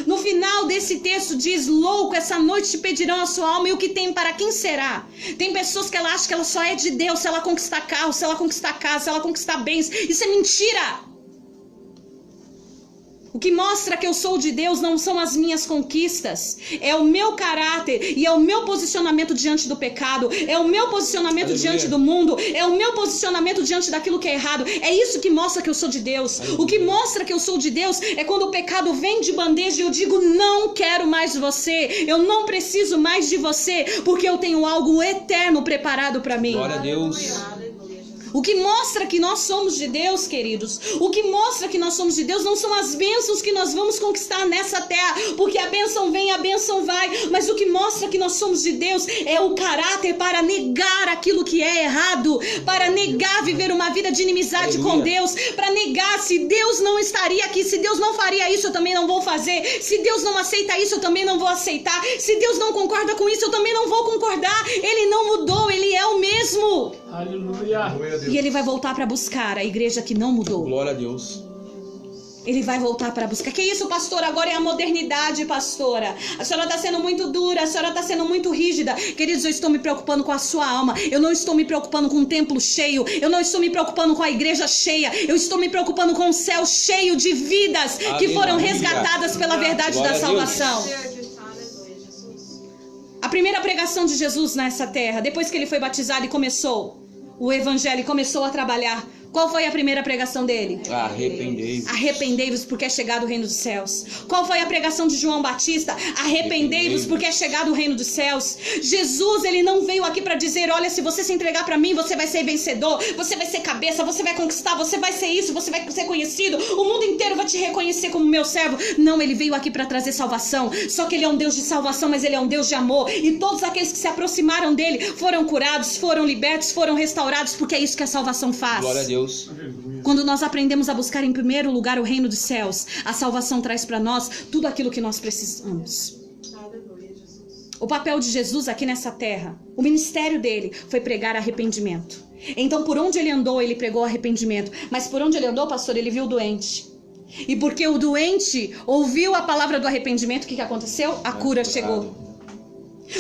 No final desse texto diz: louco, essa noite te pedirão a sua alma, e o que tem para quem será? Tem pessoas que ela acha que ela só é de Deus se ela conquistar carro, se ela conquistar casa, se ela conquistar bens. Isso é mentira. O que mostra que eu sou de Deus não são as minhas conquistas, é o meu caráter e é o meu posicionamento diante do pecado, é o meu posicionamento diante do mundo, é o meu posicionamento diante daquilo que é errado. É isso que mostra que eu sou de Deus. O que mostra que eu sou de Deus é quando o pecado vem de bandeja e eu digo: não quero mais você, eu não preciso mais de você, porque eu tenho algo eterno preparado para mim. Glória a Deus. O que mostra que nós somos de Deus, queridos, o que mostra que nós somos de Deus não são as bênçãos que nós vamos conquistar nessa terra, porque a bênção vem, a bênção vai, mas o que mostra que nós somos de Deus é o caráter para negar aquilo que é errado, para negar viver uma vida de inimizade com Deus, para negar se Deus não estaria aqui, se Deus não faria isso, eu também não vou fazer, se Deus não aceita isso, eu também não vou aceitar, se Deus não concorda com isso, eu também não vou concordar. Ele não mudou, Ele é o mesmo. Aleluia. E Ele vai voltar para buscar a igreja que não mudou. Glória a Deus. Ele vai voltar para buscar. Que isso, pastora? Agora é a modernidade, pastora. A senhora está sendo muito dura, a senhora está sendo muito rígida. Queridos, eu estou me preocupando com a sua alma. Eu não estou me preocupando com o templo cheio. Eu não estou me preocupando com a igreja cheia. Eu estou me preocupando com o céu cheio de vidas que foram resgatadas pela verdade da salvação. A primeira pregação de Jesus nessa terra, depois que ele foi batizado e começou o evangelho, começou a trabalhar, qual foi a primeira pregação dele? Arrependei-vos. Arrependei-vos porque é chegado o reino dos céus. Qual foi a pregação de João Batista? Arrependei-vos porque é chegado o reino dos céus. Jesus, ele não veio aqui para dizer: olha, se você se entregar para mim, você vai ser vencedor, você vai ser cabeça, você vai conquistar, você vai ser isso, você vai ser conhecido, o mundo inteiro vai te reconhecer como meu servo. Não, ele veio aqui para trazer salvação. Só que ele é um Deus de salvação, mas ele é um Deus de amor. E todos aqueles que se aproximaram dele foram curados, foram libertos, foram restaurados, porque é isso que a salvação faz. Glória a Deus. Quando nós aprendemos a buscar em primeiro lugar o reino dos céus, a salvação traz para nós tudo aquilo que nós precisamos. O papel de Jesus aqui nessa terra, o ministério dele foi pregar arrependimento. Então, por onde ele andou, ele pregou arrependimento. Mas por onde ele andou, pastor, ele viu o doente. E porque o doente ouviu a palavra do arrependimento, o que aconteceu? A cura chegou.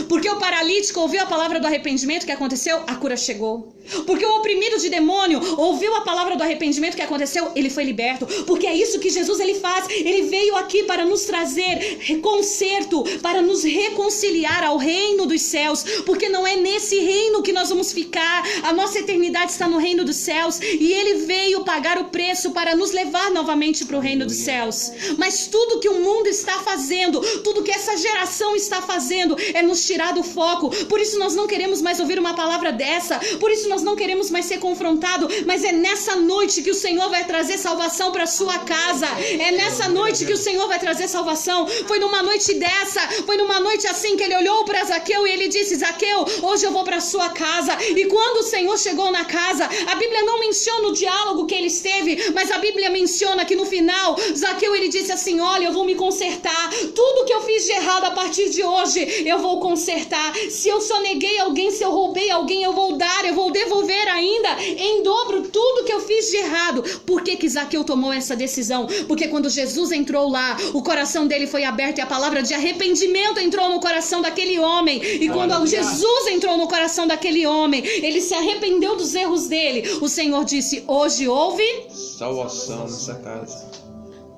Porque o paralítico ouviu a palavra do arrependimento, o que aconteceu? A cura chegou. Porque o oprimido de demônio ouviu a palavra do arrependimento, o que aconteceu? Ele foi liberto. Porque é isso que Jesus ele faz. Ele veio aqui para nos trazer conserto, para nos reconciliar ao reino dos céus. Porque não é nesse reino que nós vamos ficar. A nossa eternidade está no reino dos céus. E ele veio pagar o preço para nos levar novamente para o reino dos céus. Mas tudo que o mundo está fazendo, tudo que essa geração está fazendo, é nos tirar do foco. Por isso nós não queremos mais ouvir uma palavra dessa. Por isso nós não queremos mais ser confrontados. Mas é nessa noite que o Senhor vai trazer salvação para sua casa. É nessa noite que o Senhor vai trazer salvação. Foi numa noite dessa, foi numa noite assim que ele olhou para Zaqueu e ele disse: Zaqueu, hoje eu vou para sua casa. E quando o Senhor chegou na casa, a Bíblia não menciona o diálogo que ele esteve, mas a Bíblia menciona que no final Zaqueu ele disse assim: olha, eu vou me consertar. Tudo que eu fiz de errado a partir de hoje eu vou consertar. Se eu soneguei alguém, se eu roubei alguém, eu vou dar, eu vou devolver ainda em dobro tudo que eu fiz de errado. Por que Zaqueu tomou essa decisão? Porque quando Jesus entrou lá, o coração dele foi aberto e a palavra de arrependimento entrou no coração daquele homem. E quando Jesus entrou no coração daquele homem, ele se arrependeu dos erros dele. O Senhor disse: hoje houve salvação nessa casa.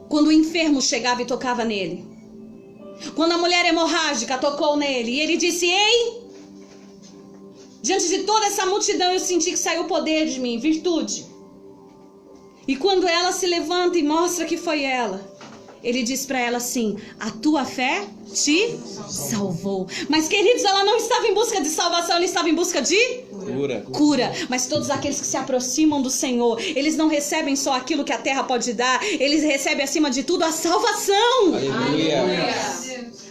Quando o enfermo chegava e tocava nele, quando a mulher hemorrágica tocou nele e ele disse: ei, diante de toda essa multidão eu senti que saiu poder de mim, virtude. E quando ela se levanta e mostra que foi ela, Ele diz para ela assim: a tua fé te salvou. Mas, queridos, ela não estava em busca de salvação, ela estava em busca de cura. Mas todos aqueles que se aproximam do Senhor, eles não recebem só aquilo que a terra pode dar, eles recebem acima de tudo a salvação. Aleluia.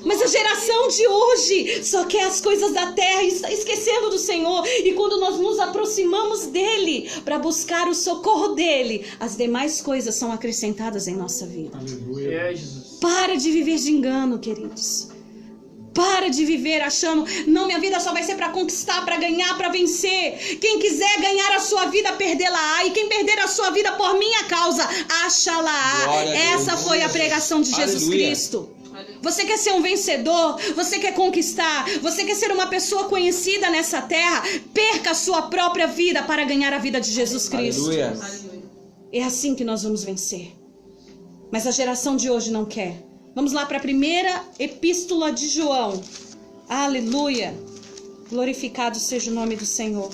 Mas a geração de hoje só quer as coisas da terra e está esquecendo do Senhor. E quando nós nos aproximamos dele para buscar o socorro dele, as demais coisas são acrescentadas em nossa vida. Aleluia. Para de viver de engano, queridos. Para de viver achando, não, minha vida só vai ser para conquistar, para ganhar, para vencer. Quem quiser ganhar a sua vida, perdê-la-á. E quem perder a sua vida por minha causa, acha-la-á. Essa foi a pregação de Jesus Cristo. Você quer ser um vencedor? Você quer conquistar? Você quer ser uma pessoa conhecida nessa terra? Perca a sua própria vida para ganhar a vida de Jesus Cristo. Aleluia. É assim que nós vamos vencer. Mas a geração de hoje não quer. Vamos lá para a primeira epístola de João. Aleluia. Glorificado seja o nome do Senhor.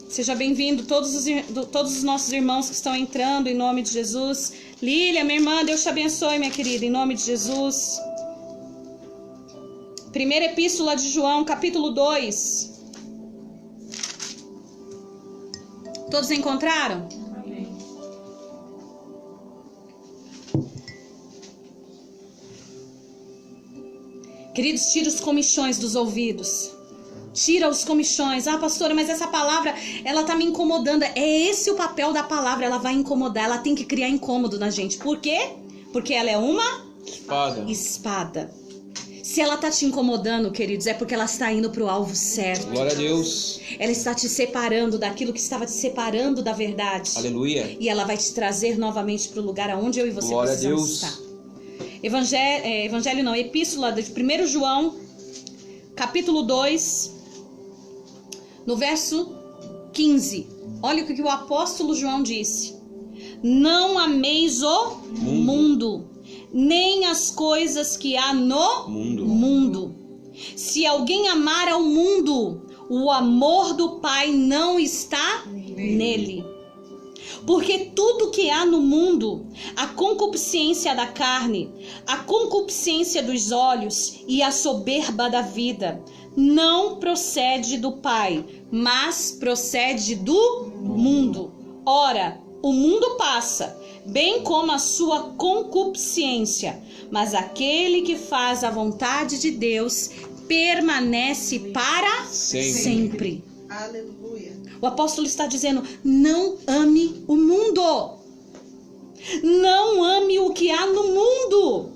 Seja bem-vindo todos os nossos irmãos que estão entrando em nome de Jesus. Lília, minha irmã, Deus te abençoe, minha querida, em nome de Jesus. Primeira epístola de João, capítulo 2. Todos encontraram? Amém. Queridos, tira os comichões dos ouvidos. Tira os comichões. Ah, pastora, mas essa palavra, ela tá me incomodando. É esse o papel da palavra, ela vai incomodar, ela tem que criar incômodo na gente. Por quê? Porque ela é uma espada. Se ela tá te incomodando, queridos, é porque ela está indo pro alvo certo. Glória a Deus. Ela está te separando daquilo que estava te separando da verdade. Aleluia. E ela vai te trazer novamente pro lugar aonde eu e você Glória a precisamos Deus. estar. Epístola de 1 João, capítulo 2, no verso 15. Olha o que o apóstolo João disse. Não ameis o mundo, nem as coisas que há no mundo. Se alguém amar ao mundo, o amor do Pai não está nele. Porque tudo que há no mundo, a concupiscência da carne, a concupiscência dos olhos e a soberba da vida, não procede do Pai, mas procede do mundo. Ora, o mundo passa, bem como a sua concupiscência, mas aquele que faz a vontade de Deus permanece para sempre. Aleluia. O apóstolo está dizendo: não ame o mundo. Não ame o que há no mundo.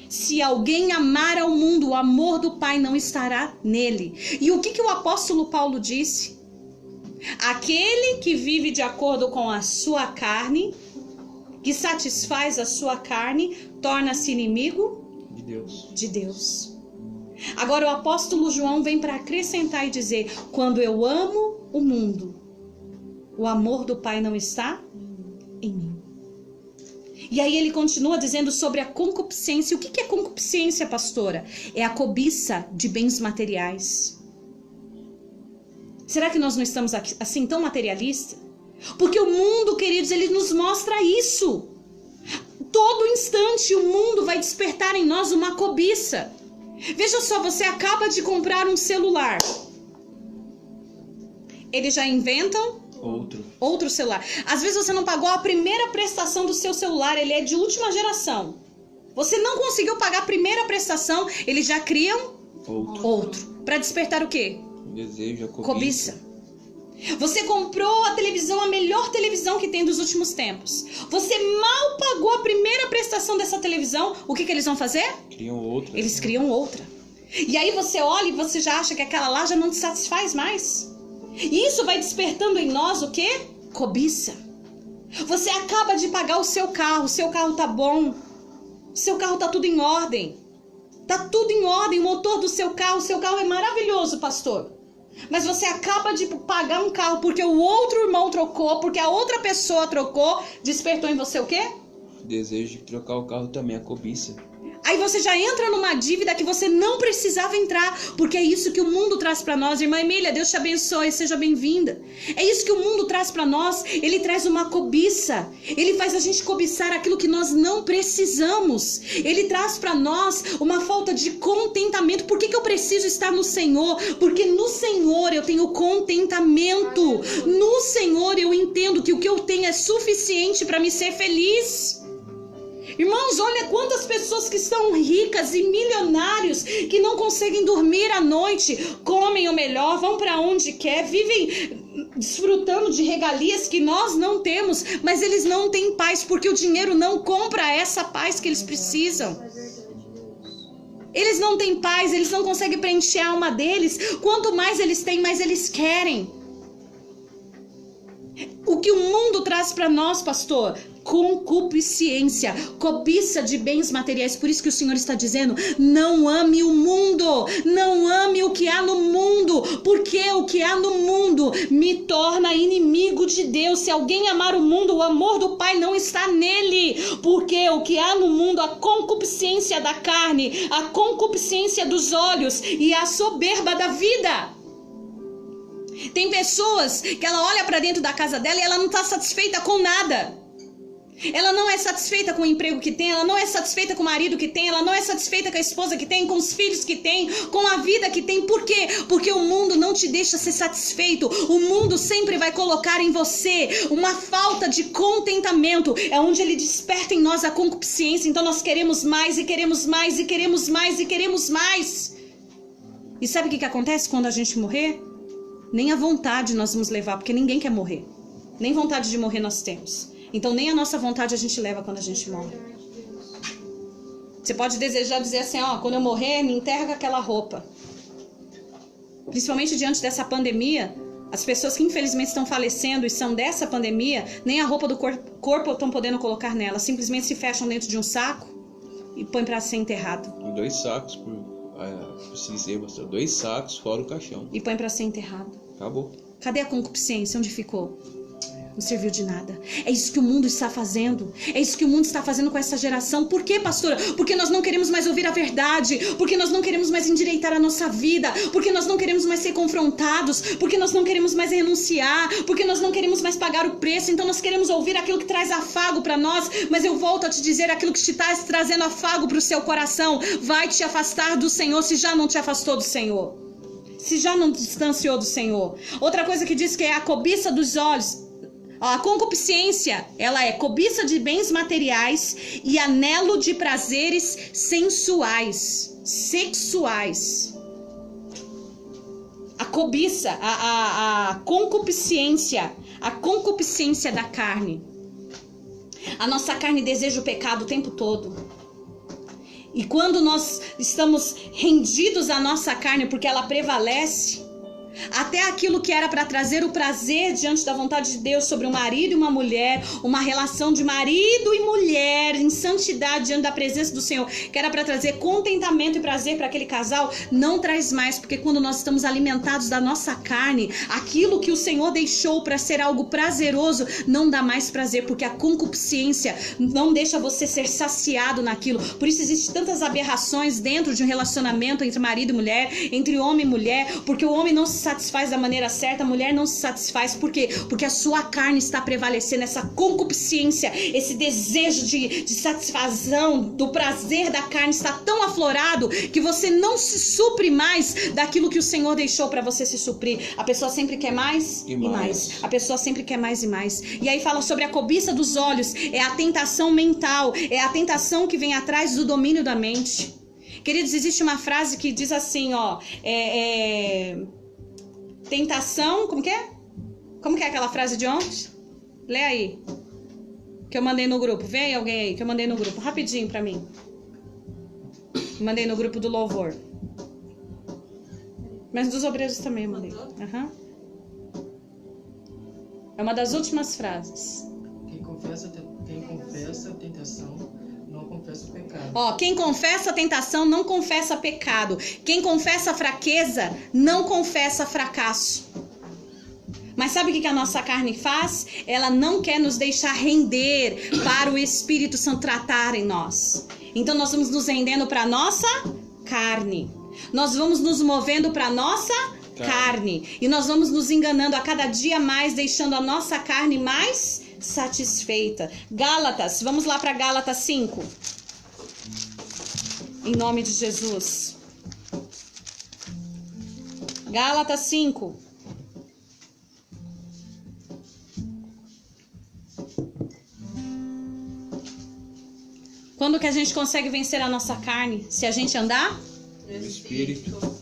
Se alguém amar ao mundo, o amor do Pai não estará nele. E o que o apóstolo Paulo disse? Aquele que vive de acordo com a sua carne, que satisfaz a sua carne, torna-se inimigo de Deus. Agora o apóstolo João vem para acrescentar e dizer: quando eu amo o mundo, o amor do Pai não está em mim. E aí ele continua dizendo sobre a concupiscência. O que é concupiscência, pastora? É a cobiça de bens materiais. Será que nós não estamos assim tão materialistas? Porque o mundo, queridos, ele nos mostra isso. Todo instante o mundo vai despertar em nós uma cobiça. Veja só, você acaba de comprar um celular. Eles já inventam outro celular. Às vezes você não pagou a primeira prestação do seu celular, ele é de última geração. Você não conseguiu pagar a primeira prestação, eles já criam outro. Para despertar o quê? Desejo, a cobiça. Você comprou a televisão, a melhor televisão que tem dos últimos tempos. Você mal pagou a primeira prestação dessa televisão, o que eles vão fazer? Criam outra. Eles criam outra. E aí você olha e você já acha que aquela lá já não te satisfaz mais. E isso vai despertando em nós o quê? Cobiça. Você acaba de pagar o seu carro tá bom. O seu carro tá tudo em ordem. Tá tudo em ordem, o motor do seu carro é maravilhoso, pastor. Mas você acaba de pagar um carro porque o outro irmão trocou, porque a outra pessoa trocou, despertou em você o quê? Desejo de trocar o carro também, a cobiça. Aí você já entra numa dívida que você não precisava entrar, porque é isso que o mundo traz para nós. Irmã Emília, Deus te abençoe, seja bem-vinda. É isso que o mundo traz para nós. Ele traz uma cobiça. Ele faz a gente cobiçar aquilo que nós não precisamos. Ele traz para nós uma falta de contentamento. Por que eu preciso estar no Senhor? Porque no Senhor eu tenho contentamento. No Senhor eu entendo que o que eu tenho é suficiente para me ser feliz. Irmãos, olha quantas pessoas que estão ricas e milionários que não conseguem dormir à noite, comem o melhor, vão para onde quer, vivem desfrutando de regalias que nós não temos, mas eles não têm paz porque o dinheiro não compra essa paz que eles precisam. Eles não têm paz, eles não conseguem preencher a alma deles. Quanto mais eles têm, mais eles querem. O que o mundo traz para nós, pastor? Concupiscência, cobiça de bens materiais. Por isso que o Senhor está dizendo: não ame o mundo, não ame o que há no mundo, porque o que há no mundo me torna inimigo de Deus. Se alguém amar o mundo, o amor do Pai não está nele, porque o que há no mundo, a concupiscência da carne, a concupiscência dos olhos e a soberba da vida. Tem pessoas que ela olha para dentro da casa dela e ela não está satisfeita com nada. Ela não é satisfeita com o emprego que tem, ela não é satisfeita com o marido que tem, ela não é satisfeita com a esposa que tem, com os filhos que tem, com a vida que tem. Por quê? Porque o mundo não te deixa ser satisfeito. O mundo sempre vai colocar em você uma falta de contentamento. É onde ele desperta em nós a concupiscência. Então nós queremos mais e queremos mais e queremos mais e queremos mais. E sabe o que acontece quando a gente morrer? Nem a vontade nós vamos levar, porque ninguém quer morrer. Nem vontade de morrer nós temos. Então nem a nossa vontade a gente leva quando a gente morre. Você pode desejar dizer assim, ó, quando eu morrer, me enterra com aquela roupa. Principalmente diante dessa pandemia, as pessoas que infelizmente estão falecendo e são dessa pandemia, nem a roupa do corpo estão podendo colocar nela. Simplesmente se fecham dentro de um saco e põem para ser enterrado. 2 sacos se dizer, pastor, 2 sacos fora o caixão. E põe para ser enterrado. Acabou. Cadê a concupiscência? Onde ficou? Não serviu de nada. É isso que o mundo está fazendo. É isso que o mundo está fazendo com essa geração. Por quê, pastora? Porque nós não queremos mais ouvir a verdade. Porque nós não queremos mais endireitar a nossa vida. Porque nós não queremos mais ser confrontados. Porque nós não queremos mais renunciar. Porque nós não queremos mais pagar o preço. Então nós queremos ouvir aquilo que traz afago para nós. Mas eu volto a te dizer, aquilo que te está trazendo afago para o seu coração vai te afastar do Senhor, se já não te afastou do Senhor. Se já não distanciou do Senhor. Outra coisa que diz que é a cobiça dos olhos. A concupiscência, ela é cobiça de bens materiais e anelo de prazeres sensuais, sexuais. A cobiça, a concupiscência da carne. A nossa carne deseja o pecado o tempo todo. E quando nós estamos rendidos à nossa carne, porque ela prevalece, até aquilo que era para trazer o prazer diante da vontade de Deus sobre um marido e uma mulher, uma relação de marido e mulher em santidade diante da presença do Senhor, que era para trazer contentamento e prazer para aquele casal, não traz mais, porque quando nós estamos alimentados da nossa carne, aquilo que o Senhor deixou para ser algo prazeroso não dá mais prazer, porque a concupiscência não deixa você ser saciado naquilo. Por isso existem tantas aberrações dentro de um relacionamento entre marido e mulher, entre homem e mulher, porque o homem não se satisfaz da maneira certa, a mulher não se satisfaz. Por quê? Porque a sua carne está prevalecendo, essa concupiscência, esse desejo de satisfação, do prazer da carne está tão aflorado que você não se supre mais daquilo que o Senhor deixou para você se suprir. A pessoa sempre quer mais e mais. A pessoa sempre quer mais e mais. E aí fala sobre a cobiça dos olhos, é a tentação mental, é a tentação que vem atrás do domínio da mente. Queridos, existe uma frase que diz assim, ó, tentação, como que é? Como que é aquela frase de ontem? Lê aí. Que eu mandei no grupo. Vem alguém aí, que eu mandei no grupo. Rapidinho pra mim. Mandei no grupo do louvor. Mas dos obreiros também eu mandei. Uhum. É uma das últimas frases. Quem confessa a tentação não confessa o pecado. Ó, quem confessa a tentação não confessa pecado. Quem confessa a fraqueza não confessa fracasso. Mas sabe o que a nossa carne faz? Ela não quer nos deixar render para o Espírito Santo tratar em nós. Então nós vamos nos rendendo para nossa carne. Nós vamos nos movendo para nossa carne. E nós vamos nos enganando a cada dia mais, deixando a nossa carne mais satisfeita. Gálatas, vamos lá para Gálatas 5. Em nome de Jesus. Gálatas 5. Quando que a gente consegue vencer a nossa carne? Se a gente andar? O Espírito.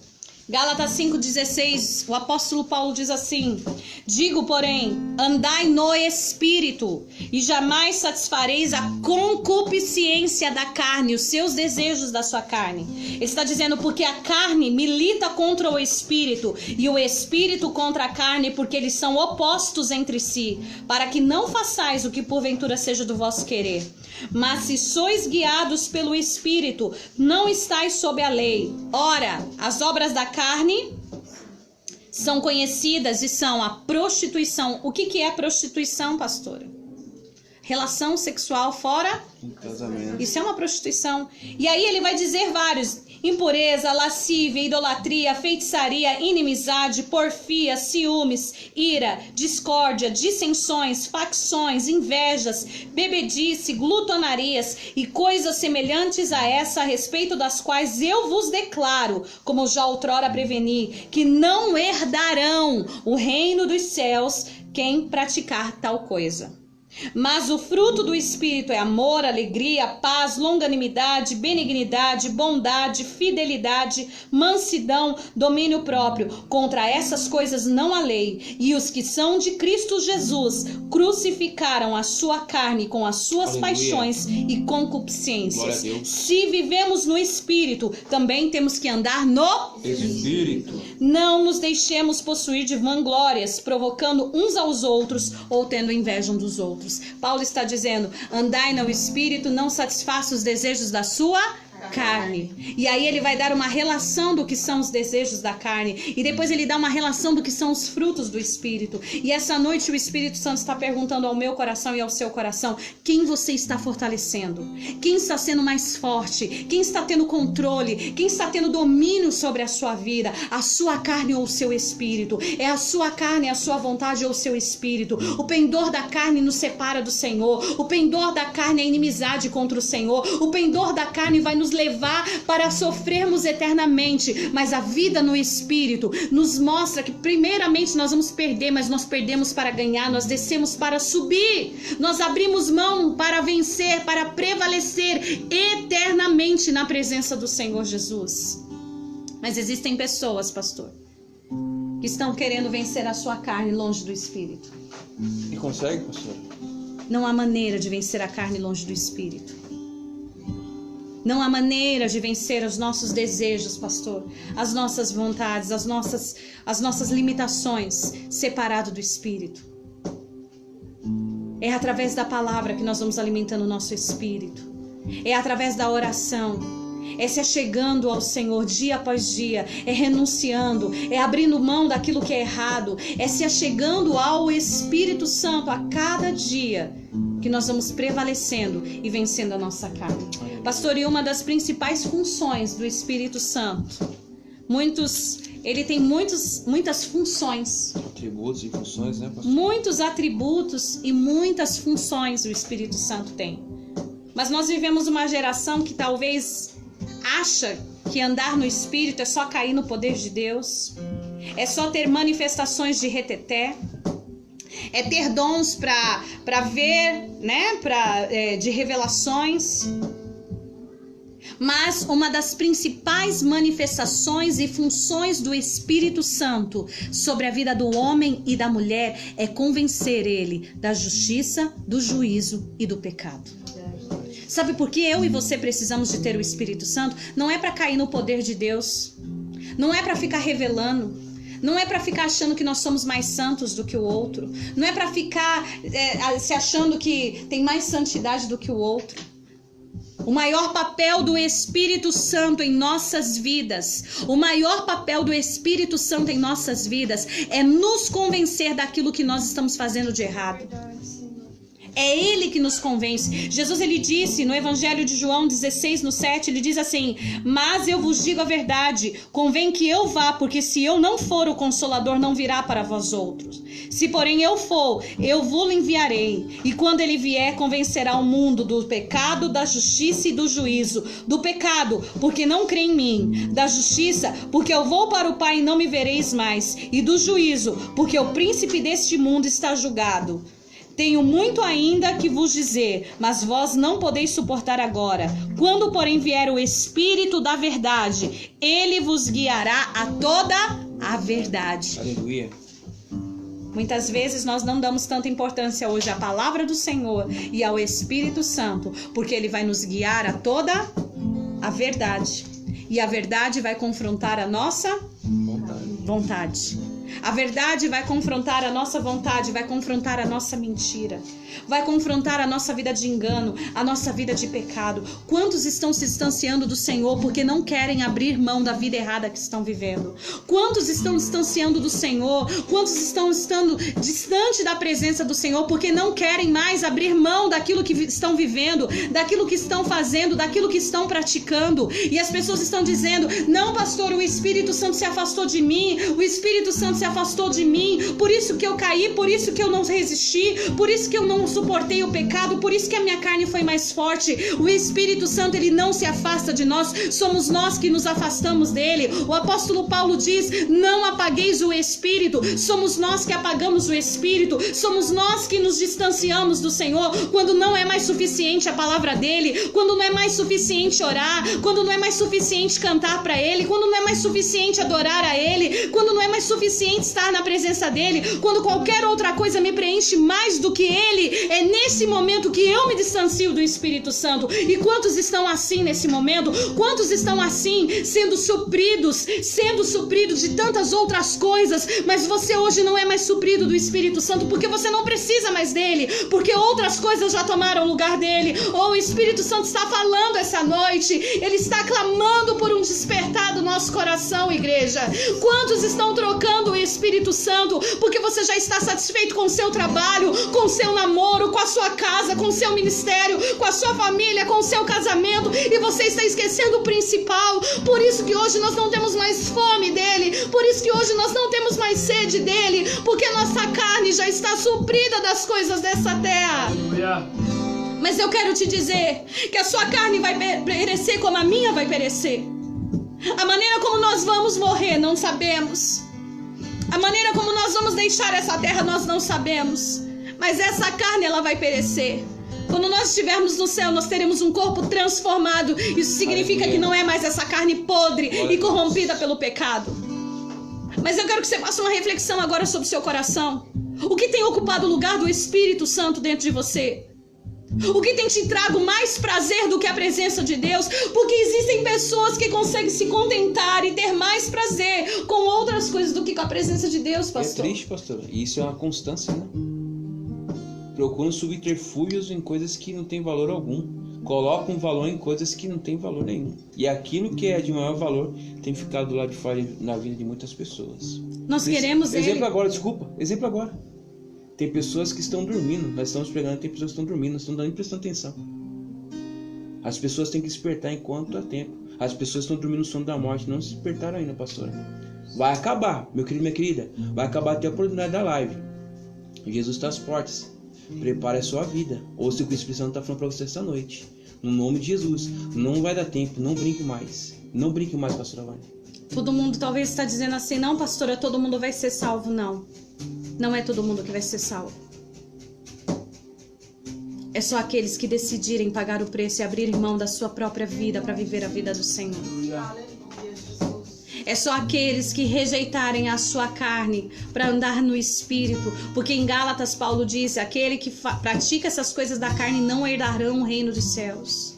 Gálatas 5,16, o apóstolo Paulo diz assim: digo, porém, andai no Espírito, e jamais satisfareis a concupiscência da carne, os seus desejos da sua carne. Ele está dizendo, porque a carne milita contra o Espírito, e o Espírito contra a carne, porque eles são opostos entre si, para que não façais o que porventura seja do vosso querer. Mas se sois guiados pelo Espírito, não estáis sob a lei. Ora, as obras da carne são conhecidas e são a prostituição. O que é prostituição, pastora? Relação sexual fora Casamento. Isso é uma prostituição. E aí ele vai dizer vários: impureza, lascívia, idolatria, feitiçaria, inimizade, porfia, ciúmes, ira, discórdia, dissensões, facções, invejas, bebedice, glutonarias e coisas semelhantes a essa, a respeito das quais eu vos declaro, como já outrora preveni, que não herdarão o reino dos céus quem praticar tal coisa. Mas o fruto do Espírito é amor, alegria, paz, longanimidade, benignidade, bondade, fidelidade, mansidão, domínio próprio. Contra essas coisas não há lei. E os que são de Cristo Jesus crucificaram a sua carne com as suas paixões e concupiscências. Se vivemos no Espírito, também temos que andar no Espírito. Não nos deixemos possuir de vanglórias, provocando uns aos outros ou tendo inveja uns dos outros. Paulo está dizendo: andai no Espírito, não satisfaça os desejos da sua carne. E aí ele vai dar uma relação do que são os desejos da carne, e depois ele dá uma relação do que são os frutos do Espírito. E essa noite o Espírito Santo está perguntando ao meu coração e ao seu coração: quem você está fortalecendo? Quem está sendo mais forte? Quem está tendo controle? Quem está tendo domínio sobre a sua vida? A sua carne ou o seu espírito? É a sua carne, a sua vontade ou o seu espírito? O pendor da carne nos separa do Senhor. O pendor da carne é inimizade contra o Senhor. O pendor da carne vai nos levar para sofrermos eternamente, mas a vida no Espírito nos mostra que primeiramente nós vamos perder, mas nós perdemos para ganhar, nós descemos para subir, nós abrimos mão para vencer, para prevalecer eternamente na presença do Senhor Jesus. Mas existem pessoas, pastor, que estão querendo vencer a sua carne longe do Espírito. E consegue, pastor? Não há maneira de vencer a carne longe do Espírito. Não há maneira de vencer os nossos desejos, pastor, as nossas vontades, as nossas limitações, separado do Espírito. É através da palavra que nós vamos alimentando o nosso espírito. É através da oração. É se achegando ao Senhor dia após dia, é renunciando, é abrindo mão daquilo que é errado, é se achegando ao Espírito Santo a cada dia que nós vamos prevalecendo e vencendo a nossa carne. Pastor, e uma das principais funções do Espírito Santo, ele tem muitas funções. Atributos e funções, né, pastor? Muitos atributos e muitas funções o Espírito Santo tem. Mas nós vivemos uma geração que talvez acha que andar no Espírito é só cair no poder de Deus, é só ter manifestações de reteté, é ter dons para ver, né, de revelações. Mas uma das principais manifestações e funções do Espírito Santo sobre a vida do homem e da mulher é convencer ele da justiça, do juízo e do pecado. Sabe por que eu e você precisamos de ter o Espírito Santo? Não é para cair no poder de Deus, não é para ficar revelando, não é para ficar achando que nós somos mais santos do que o outro, não é para ficar se achando que tem mais santidade do que o outro. O maior papel do Espírito Santo em nossas vidas, o maior papel do Espírito Santo em nossas vidas é nos convencer daquilo que nós estamos fazendo de errado. É Ele que nos convence. Jesus, ele disse no Evangelho de João 16, no 7, ele diz assim: mas eu vos digo a verdade, convém que eu vá, porque se eu não for, o Consolador não virá para vós outros. Se porém eu for, eu vos enviarei. E quando ele vier, convencerá o mundo do pecado, da justiça e do juízo. Do pecado, porque não crê em mim. Da justiça, porque eu vou para o Pai e não me vereis mais. E do juízo, porque o príncipe deste mundo está julgado. Tenho muito ainda que vos dizer, mas vós não podeis suportar agora. Quando, porém, vier o Espírito da verdade, ele vos guiará a toda a verdade. Aleluia. Muitas vezes nós não damos tanta importância hoje à palavra do Senhor e ao Espírito Santo, porque ele vai nos guiar a toda a verdade. E a verdade vai confrontar a nossa vontade. A verdade vai confrontar a nossa vontade, vai confrontar a nossa mentira, vai confrontar a nossa vida de engano, a nossa vida de pecado. Quantos estão se distanciando do Senhor porque não querem abrir mão da vida errada que estão vivendo? Quantos estão distanciando do Senhor? Quantos estão estando distante da presença do Senhor porque não querem mais abrir mão daquilo que estão vivendo, daquilo que estão fazendo, daquilo que estão praticando? E as pessoas estão dizendo: não, pastor, o Espírito Santo se afastou de mim, o Espírito Santo se afastou de mim, por isso que eu caí, por isso que eu não resisti, por isso que eu não suportei o pecado, por isso que a minha carne foi mais forte. O Espírito Santo, ele não se afasta de nós, somos nós que nos afastamos dele. O apóstolo Paulo diz: não apagueis o Espírito. Somos nós que apagamos o Espírito, somos nós que nos distanciamos do Senhor quando não é mais suficiente a palavra dele, quando não é mais suficiente orar, quando não é mais suficiente cantar para ele, quando não é mais suficiente adorar a ele, quando não é mais suficiente estar na presença dele, quando qualquer outra coisa me preenche mais do que ele. É nesse momento que eu me distancio do Espírito Santo. E quantos estão assim nesse momento? Quantos estão assim, sendo supridos de tantas outras coisas, mas você hoje não é mais suprido do Espírito Santo porque você não precisa mais dele, porque outras coisas já tomaram o lugar dele. Ou o Espírito Santo está falando essa noite, ele está clamando por um despertar do nosso coração, igreja. Quantos estão trocando o Espírito Santo porque você já está satisfeito com o seu trabalho, com o seu namoro, com a sua casa, com o seu ministério, com a sua família, com o seu casamento, e você está esquecendo o principal? Por isso que hoje nós não temos mais fome dele, por isso que hoje nós não temos mais sede dele, porque a nossa carne já está suprida das coisas dessa terra. Aleluia. Mas eu quero te dizer que a sua carne vai perecer como a minha vai perecer. A maneira como nós vamos morrer, não sabemos. A maneira como nós vamos deixar essa terra, nós não sabemos. Mas essa carne, ela vai perecer. Quando nós estivermos no céu, nós teremos um corpo transformado. Isso significa que não é mais essa carne podre e corrompida pelo pecado. Mas eu quero que você faça uma reflexão agora sobre o seu coração. O que tem ocupado o lugar do Espírito Santo dentro de você? O que tem te trago mais prazer do que a presença de Deus? Porque existem pessoas que conseguem se contentar e ter mais prazer com outras coisas do que com a presença de Deus, pastor. É triste, pastor. Isso é uma constância, né? Procuram subterfúgios em coisas que não tem valor algum. Colocam valor em coisas que não tem valor nenhum. E aquilo que é de maior valor tem ficado do lado de fora na vida de muitas pessoas. Nós queremos Exemplo ele. agora, desculpa. Exemplo agora. Tem pessoas que estão dormindo. Nós estamos pregando, tem pessoas que estão dormindo. Nós estamos nem prestando atenção. As pessoas têm que despertar enquanto há tempo. As pessoas estão dormindo no sono da morte. Não se despertaram ainda, pastora. Vai acabar, meu querido, minha querida. Vai acabar até a oportunidade da live. Jesus está às portas. Prepare a sua vida. Ouça o que o Espírito Santo está falando para você essa noite. No nome de Jesus. Não vai dar tempo. Não brinque mais. Não brinque mais, pastora Vânia. Todo mundo talvez está dizendo assim: não, pastora, todo mundo vai ser salvo. Não. Não é todo mundo que vai ser salvo. É só aqueles que decidirem pagar o preço e abrir mão da sua própria vida para viver a vida do Senhor. É só aqueles que rejeitarem a sua carne para andar no Espírito. Porque em Gálatas Paulo diz: aquele que pratica essas coisas da carne não herdarão o reino dos céus.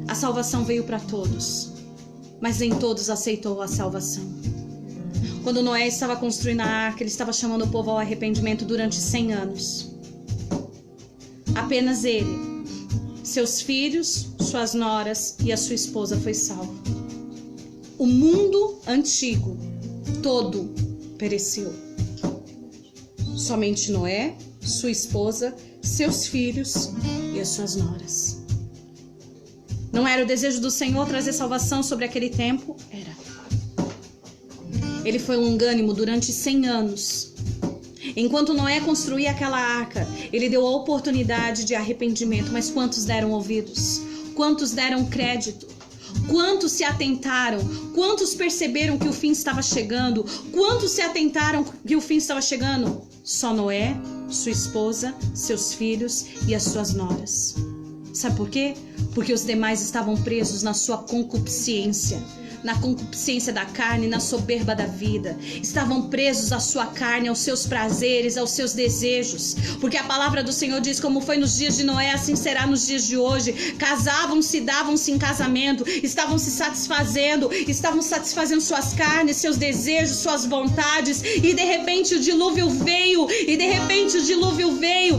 A salvação veio para todos, mas nem todos aceitou a salvação. Quando Noé estava construindo a arca, ele estava chamando o povo ao arrependimento durante 100 anos. Apenas ele, seus filhos, suas noras e a sua esposa foi salvo. O mundo antigo todo pereceu. Somente Noé sua esposa, seus filhos e as suas noras. Não era o desejo do Senhor trazer salvação sobre aquele tempo? Era. Ele foi longânimo durante 100 anos. Enquanto Noé construía aquela arca, ele deu a oportunidade de arrependimento. Mas quantos deram ouvidos? Quantos deram crédito? Quantos se atentaram? Quantos perceberam que o fim estava chegando? Quantos se atentaram que o fim estava chegando? Só Noé, sua esposa, seus filhos e as suas noras. Sabe por quê? Porque os demais estavam presos na sua concupiscência, na concupiscência da carne, na soberba da vida. Estavam presos à sua carne, aos seus prazeres, aos seus desejos. Porque a palavra do Senhor diz: como foi nos dias de Noé, assim será nos dias de hoje. Casavam-se, davam-se em casamento, estavam se satisfazendo, estavam satisfazendo suas carnes, seus desejos, suas vontades. E de repente o dilúvio veio,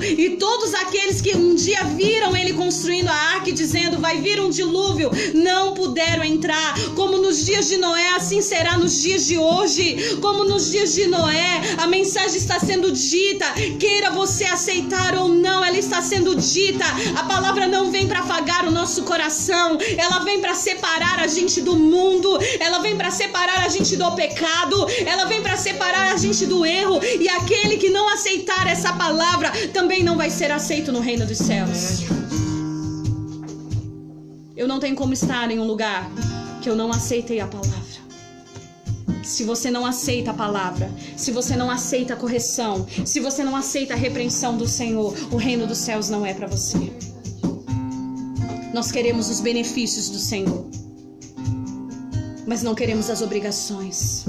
e todos aqueles que um dia viram ele construindo a arca e dizendo: vai vir um dilúvio, não puderam entrar. Como nos dias de Noé, assim será nos dias de hoje. Como nos dias de Noé, a mensagem está sendo dita, queira você aceitar ou não, ela está sendo dita. A palavra não vem para afagar o nosso coração, ela vem para separar a gente do mundo, ela vem para separar a gente do pecado, ela vem para separar a gente do erro. E aquele que não aceitar essa palavra também não vai ser aceito no reino dos céus. Eu não tenho como estar em um lugar que eu não aceitei a palavra. Se você não aceita a palavra, se você não aceita a correção, se você não aceita a repreensão do Senhor, o reino dos céus não é para você. Nós queremos os benefícios do Senhor, mas não queremos as obrigações.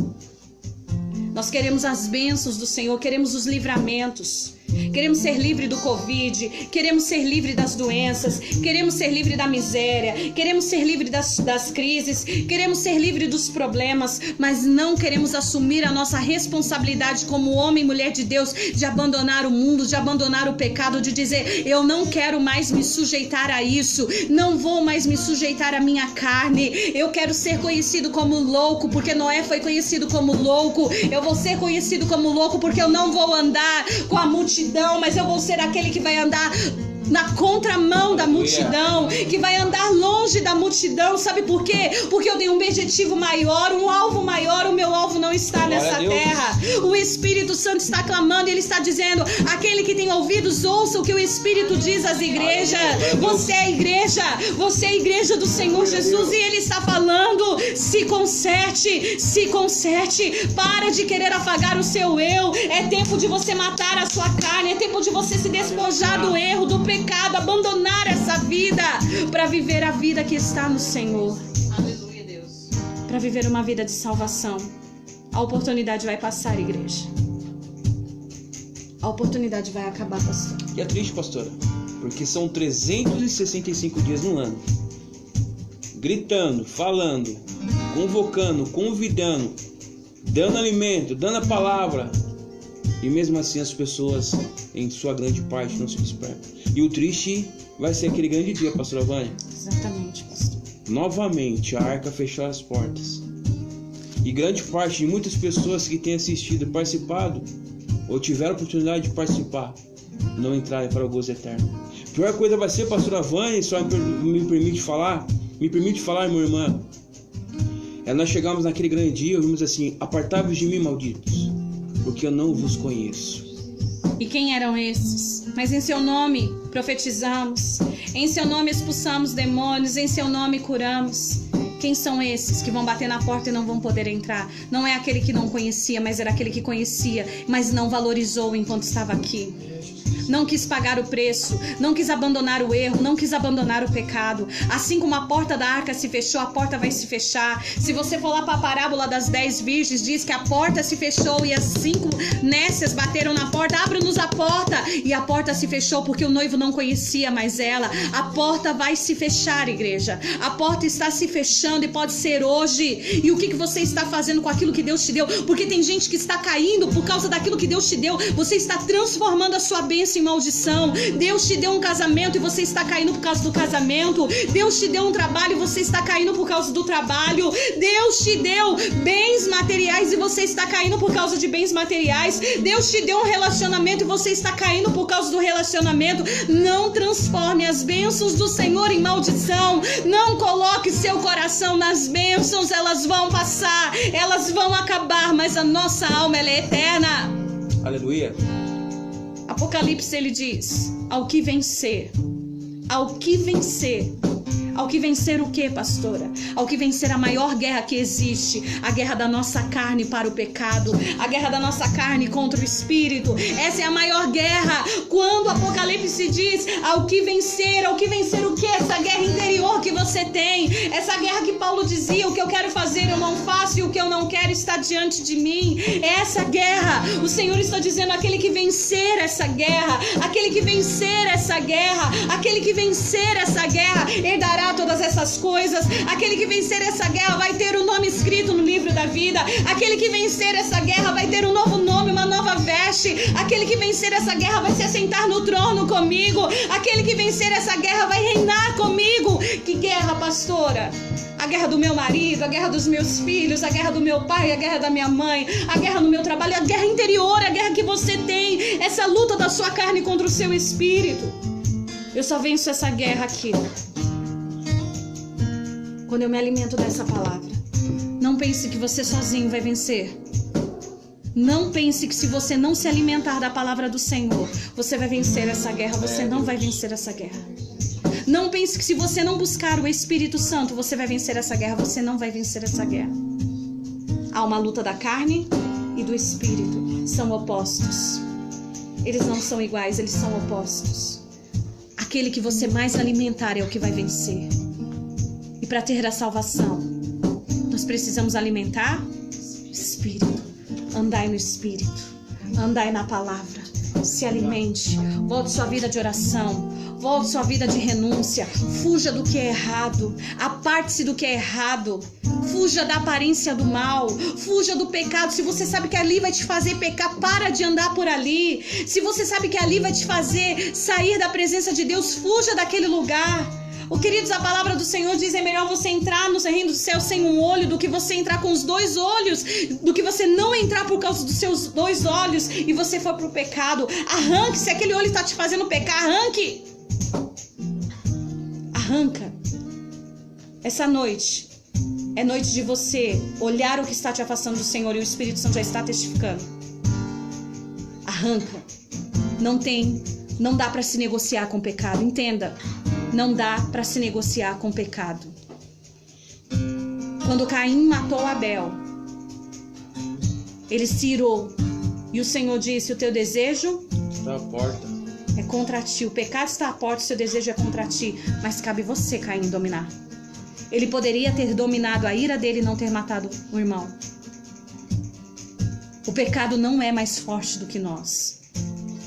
Nós queremos as bênçãos do Senhor, queremos os livramentos. Queremos ser livre do Covid, queremos ser livre das doenças, queremos ser livre da miséria, queremos ser livre das crises, queremos ser livre dos problemas, mas não queremos assumir a nossa responsabilidade como homem e mulher de Deus, de abandonar o mundo, de abandonar o pecado, de dizer: eu não quero mais me sujeitar a isso, não vou mais me sujeitar à minha carne, eu quero ser conhecido como louco, porque Noé foi conhecido como louco. Eu vou ser conhecido como louco porque eu não vou andar com a multidão, mas eu vou ser aquele que vai andar na contramão da multidão, que vai andar longe da multidão. Sabe por quê? Porque eu tenho um objetivo maior, um alvo maior. O meu alvo não está nessa terra. O Espírito Santo está clamando e ele está dizendo: aquele que tem ouvidos, ouça o que o Espírito diz às igrejas. Você é a igreja do Senhor Jesus, e ele está falando: se conserte, para de querer afagar o seu eu. É tempo de você matar a sua carne, é tempo de você se despojar do erro, do pecado, abandonar essa vida para viver a vida que está no Senhor. Aleluia, Deus. Para viver uma vida de salvação. A oportunidade vai passar, igreja. A oportunidade vai acabar, pastor. E é triste, pastora, porque são 365 dias no ano, gritando, falando, convocando, convidando, dando alimento, dando a palavra, e mesmo assim as pessoas, em sua grande parte, não se despertam. E o triste vai ser aquele grande dia, pastora Vânia. Exatamente, pastor. Novamente a arca fechou as portas, e grande parte de muitas pessoas que têm assistido e participado, ou tiveram a oportunidade de participar, não entrarem para o gozo eterno. A pior coisa vai ser, pastora Vânia, só me permite falar, minha irmã, é nós chegarmos naquele grande dia e ouvimos assim: apartai-vos de mim, malditos, porque eu não vos conheço. E quem eram esses? Mas em seu nome profetizamos, em seu nome expulsamos demônios, em seu nome curamos. Quem são esses que vão bater na porta e não vão poder entrar? Não é aquele que não conhecia, mas era aquele que conhecia, mas não valorizou enquanto estava aqui. Não quis pagar o preço, não quis abandonar o erro, não quis abandonar o pecado. Assim como a porta da arca se fechou, a porta vai se fechar. Se você for lá para a parábola das 10 virgens, diz que a porta se fechou e as 5 nécias bateram na porta: abra-nos a porta. E a porta se fechou porque o noivo não conhecia mais ela. A porta vai se fechar, igreja. A porta está se fechando e pode ser hoje. E o que você está fazendo com aquilo que Deus te deu? Porque tem gente que está caindo por causa daquilo que Deus te deu. Você está transformando a sua bênção permaneça em maldição. Deus te deu um casamento e você está caindo por causa do casamento. Deus te deu um trabalho e você está caindo por causa do trabalho. Deus te deu bens materiais e você está caindo por causa de bens materiais. Deus te deu um relacionamento e você está caindo por causa do relacionamento. Não transforme as bênçãos do Senhor em maldição. Não coloque seu coração nas bênçãos. Elas vão passar, elas vão acabar, mas a nossa alma, ela é eterna. Aleluia. Apocalipse, ele diz: ao que vencer, ao que vencer. Ao que vencer o que, pastora? Ao que vencer a maior guerra que existe, a guerra da nossa carne para o pecado, a guerra da nossa carne contra o espírito. Essa é a maior guerra. Quando o Apocalipse diz ao que vencer o que? Essa guerra interior que você tem, essa guerra que Paulo dizia: o que eu quero fazer eu não faço e o que eu não quero está diante de mim. Essa guerra, o Senhor está dizendo: aquele que vencer essa guerra, aquele que vencer essa guerra, aquele que vencer essa guerra, herdará todas essas coisas. Aquele que vencer essa guerra vai ter o nome escrito no livro da vida. Aquele que vencer essa guerra vai ter um novo nome, uma nova veste. Aquele que vencer essa guerra vai se assentar no trono comigo. Aquele que vencer essa guerra vai reinar comigo. Que guerra, pastora? A guerra do meu marido, a guerra dos meus filhos, a guerra do meu pai, a guerra da minha mãe, a guerra no meu trabalho, a guerra interior, a guerra que você tem, essa luta da sua carne contra o seu espírito. Eu só venço essa guerra aqui quando eu me alimento dessa palavra. Não pense que você sozinho vai vencer. Não pense que se você não se alimentar da palavra do Senhor, você vai vencer essa guerra. Você não vai vencer essa guerra. Não pense que se você não buscar o Espírito Santo, você vai vencer essa guerra. Você não vai vencer essa guerra. Há uma luta da carne e do Espírito. São opostos. Eles não são iguais, eles são opostos. Aquele que você mais alimentar é o que vai vencer. E para ter a salvação, nós precisamos alimentar o Espírito. Andai no Espírito. Andai na palavra. Se alimente. Volte sua vida de oração. Volte sua vida de renúncia. Fuja do que é errado. Aparte-se do que é errado. Fuja da aparência do mal. Fuja do pecado. Se você sabe que ali vai te fazer pecar, para de andar por ali. Se você sabe que ali vai te fazer sair da presença de Deus, fuja daquele lugar. Queridos, a palavra do Senhor diz: é melhor você entrar no reino do céu sem um olho do que você entrar com os 2 olhos, do que você não entrar por causa dos seus 2 olhos e você for pro pecado. Arranque, se aquele olho está te fazendo pecar, arranque. Arranca. Essa noite é noite de você olhar o que está te afastando do Senhor, e o Espírito Santo já está testificando. Arranca. Não dá para se negociar com o pecado, entenda. Não dá para se negociar com o pecado. Quando Caim matou Abel, ele se irou. E o Senhor disse: o teu desejo está à porta. É contra ti. O pecado está à porta, o seu desejo é contra ti. Mas cabe você, Caim, dominar. Ele poderia ter dominado a ira dele e não ter matado o irmão. O pecado não é mais forte do que nós.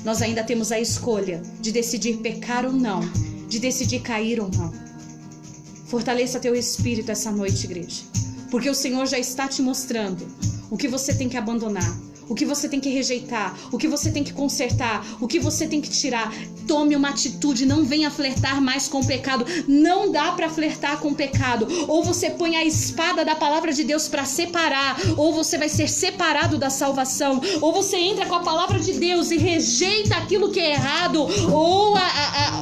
Nós ainda temos a escolha de decidir pecar ou não, de decidir cair ou não. Fortaleça teu espírito essa noite, igreja, porque o Senhor já está te mostrando o que você tem que abandonar, o que você tem que rejeitar, o que você tem que consertar, o que você tem que tirar. Tome uma atitude, não venha flertar mais com o pecado. Não dá para flertar com o pecado. Ou você põe a espada da palavra de Deus para separar, ou você vai ser separado da salvação. Ou você entra com a palavra de Deus e rejeita aquilo que é errado, ou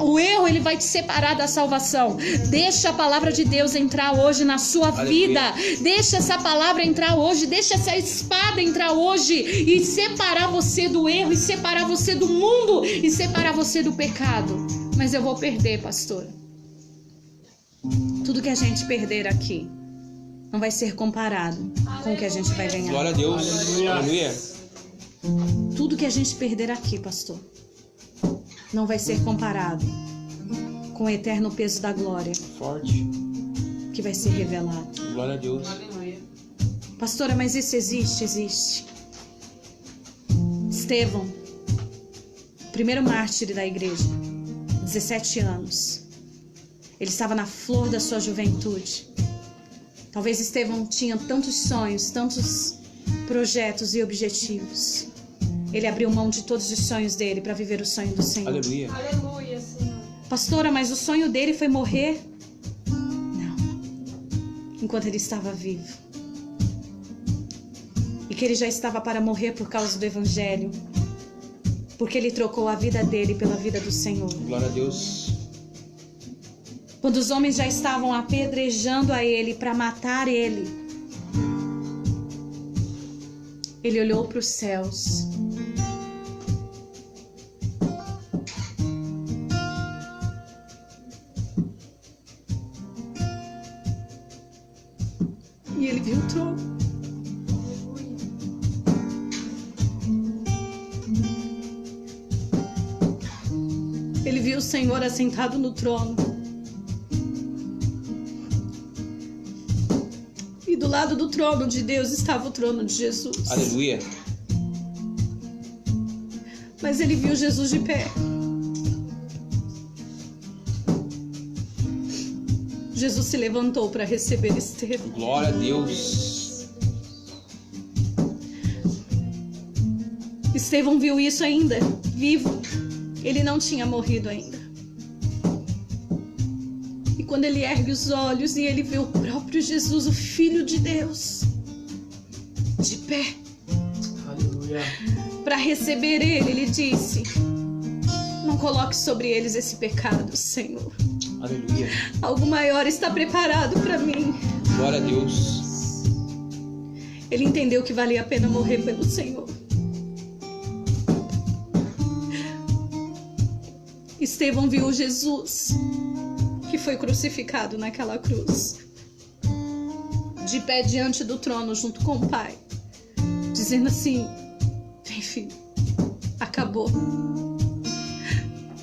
o erro, ele vai te separar da salvação. Deixa a palavra de Deus entrar hoje na sua vida. Deixa essa palavra entrar hoje, deixa essa espada entrar hoje e separar você do erro, e separar você do mundo, e separar você do pecado. Mas eu vou perder, pastora. Tudo que a gente perder aqui não vai ser comparado com o que a gente vai ganhar. Glória a Deus. Aleluia. Tudo que a gente perder aqui, pastor, não vai ser comparado com o eterno peso da glória. Forte. Que vai ser revelado. Glória a Deus. Pastora, mas isso existe? Existe. Estevão, primeiro mártir da igreja, 17 anos. Ele estava na flor da sua juventude. Talvez Estevão tinha tantos sonhos, tantos projetos e objetivos. Ele abriu mão de todos os sonhos dele para viver o sonho do Senhor. Aleluia. Aleluia, Senhor. Pastora, mas o sonho dele foi morrer? Não. Enquanto ele estava vivo. E que ele já estava para morrer por causa do Evangelho. Porque ele trocou a vida dele pela vida do Senhor. Glória a Deus. Quando os homens já estavam apedrejando a ele para matar ele, ele olhou para os céus. E ele viu o trono. Ele viu o Senhor assentado no trono. E do lado do trono de Deus estava o trono de Jesus. Aleluia. Mas ele viu Jesus de pé. Jesus se levantou para receber Estevão. Glória a Deus. Estevão viu isso ainda, vivo. Ele não tinha morrido ainda. E quando ele ergue os olhos e ele vê o próprio Jesus, o Filho de Deus, de pé, Aleluia. para receber ele disse: não coloque sobre eles esse pecado, Senhor. Aleluia. Algo maior está preparado para mim. Glória a Deus. Ele entendeu que valia a pena morrer pelo Senhor. Estevão viu Jesus que foi crucificado naquela cruz, de pé diante do trono junto com o Pai, dizendo assim: vem, filho, acabou.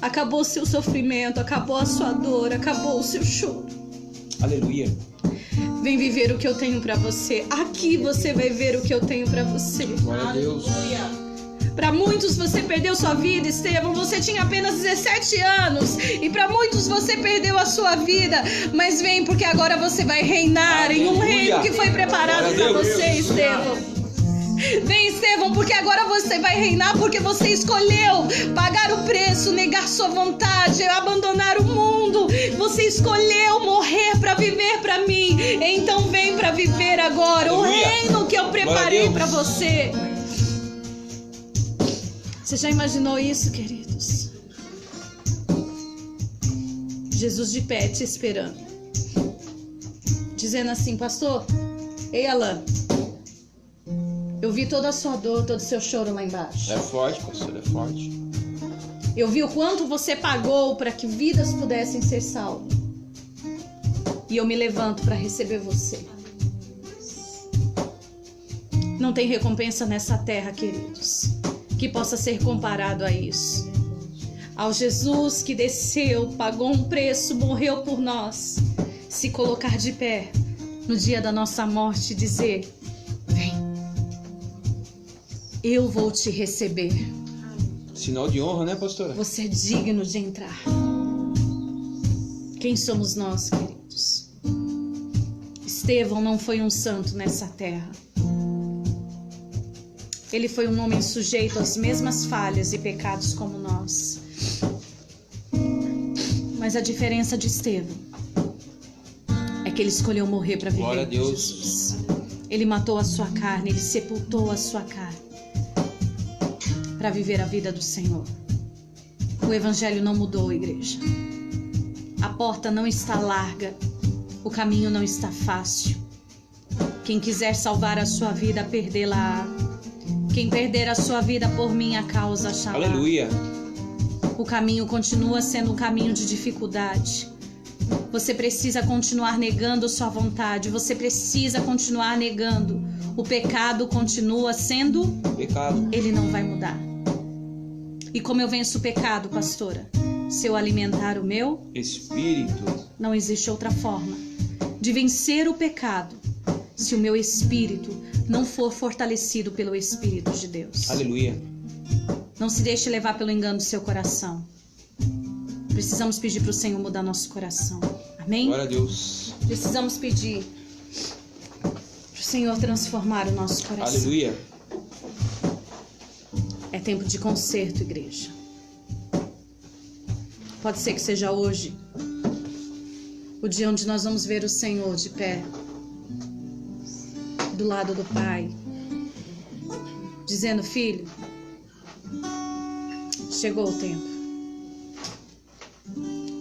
Acabou o seu sofrimento, acabou a sua dor, acabou o seu choro. Aleluia. Vem viver o que eu tenho pra você. Aqui você vai ver o que eu tenho pra você. Glória a Deus. Para muitos você perdeu sua vida, Estevão. Você tinha apenas 17 anos. E para muitos você perdeu a sua vida. Mas vem, porque agora você vai reinar em um reino que foi preparado para você, Estevão. Vem, Estevão, porque agora você vai reinar, porque você escolheu pagar o preço, negar sua vontade, abandonar o mundo. Você escolheu morrer para viver para mim. Então vem para viver agora o reino que eu preparei para você. Você já imaginou isso, queridos? Jesus de pé te esperando, dizendo assim: pastor, ei, Alain, eu vi toda a sua dor, todo o seu choro lá embaixo. É forte, pastor, é forte. Eu vi o quanto você pagou para que vidas pudessem ser salvas. E eu me levanto para receber você. Não tem recompensa nessa terra, queridos, que possa ser comparado a isso. Ao Jesus que desceu, pagou um preço, morreu por nós, se colocar de pé no dia da nossa morte e dizer: vem, eu vou te receber. Sinal de honra, né, pastora? Você é digno de entrar. Quem somos nós, queridos? Estevão não foi um santo nessa terra. Ele foi um homem sujeito às mesmas falhas e pecados como nós. Mas a diferença de Estevão é que ele escolheu morrer para viver Glória a com Deus. Jesus. Ele matou a sua carne, ele sepultou a sua carne para viver a vida do Senhor. O evangelho não mudou, igreja. A porta não está larga, o caminho não está fácil. Quem quiser salvar a sua vida, perdê-la. Quem perder a sua vida por minha causa achará. Aleluia. O caminho continua sendo um caminho de dificuldade. Você precisa continuar negando sua vontade. Você precisa continuar negando. O pecado continua sendo Pecado. Ele não vai mudar. E como eu venço o pecado, pastora? Se eu alimentar o meu Espírito. Não existe outra forma de vencer o pecado se o meu espírito não for fortalecido pelo Espírito de Deus. Aleluia. Não se deixe levar pelo engano do seu coração. Precisamos pedir para o Senhor mudar nosso coração. Amém? Glória a Deus. Precisamos pedir para o Senhor transformar o nosso coração. Aleluia. É tempo de conserto, igreja. Pode ser que seja hoje o dia onde nós vamos ver o Senhor de pé, do lado do Pai, dizendo: filho, chegou o tempo.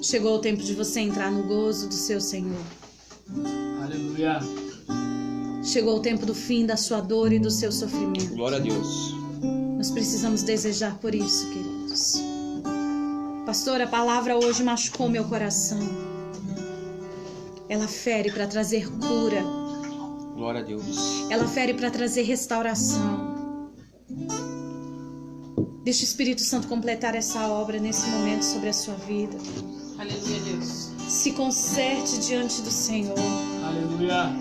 Chegou o tempo de você entrar no gozo do seu Senhor. Aleluia. Chegou o tempo do fim da sua dor e do seu sofrimento. Glória a Deus. Nós precisamos desejar por isso, queridos. Pastor, a palavra hoje machucou meu coração. Ela fere para trazer cura. Glória a Deus. Ela fere para trazer restauração. Deixa o Espírito Santo completar essa obra nesse momento sobre a sua vida. Aleluia, Deus. Se conserte diante do Senhor. Aleluia.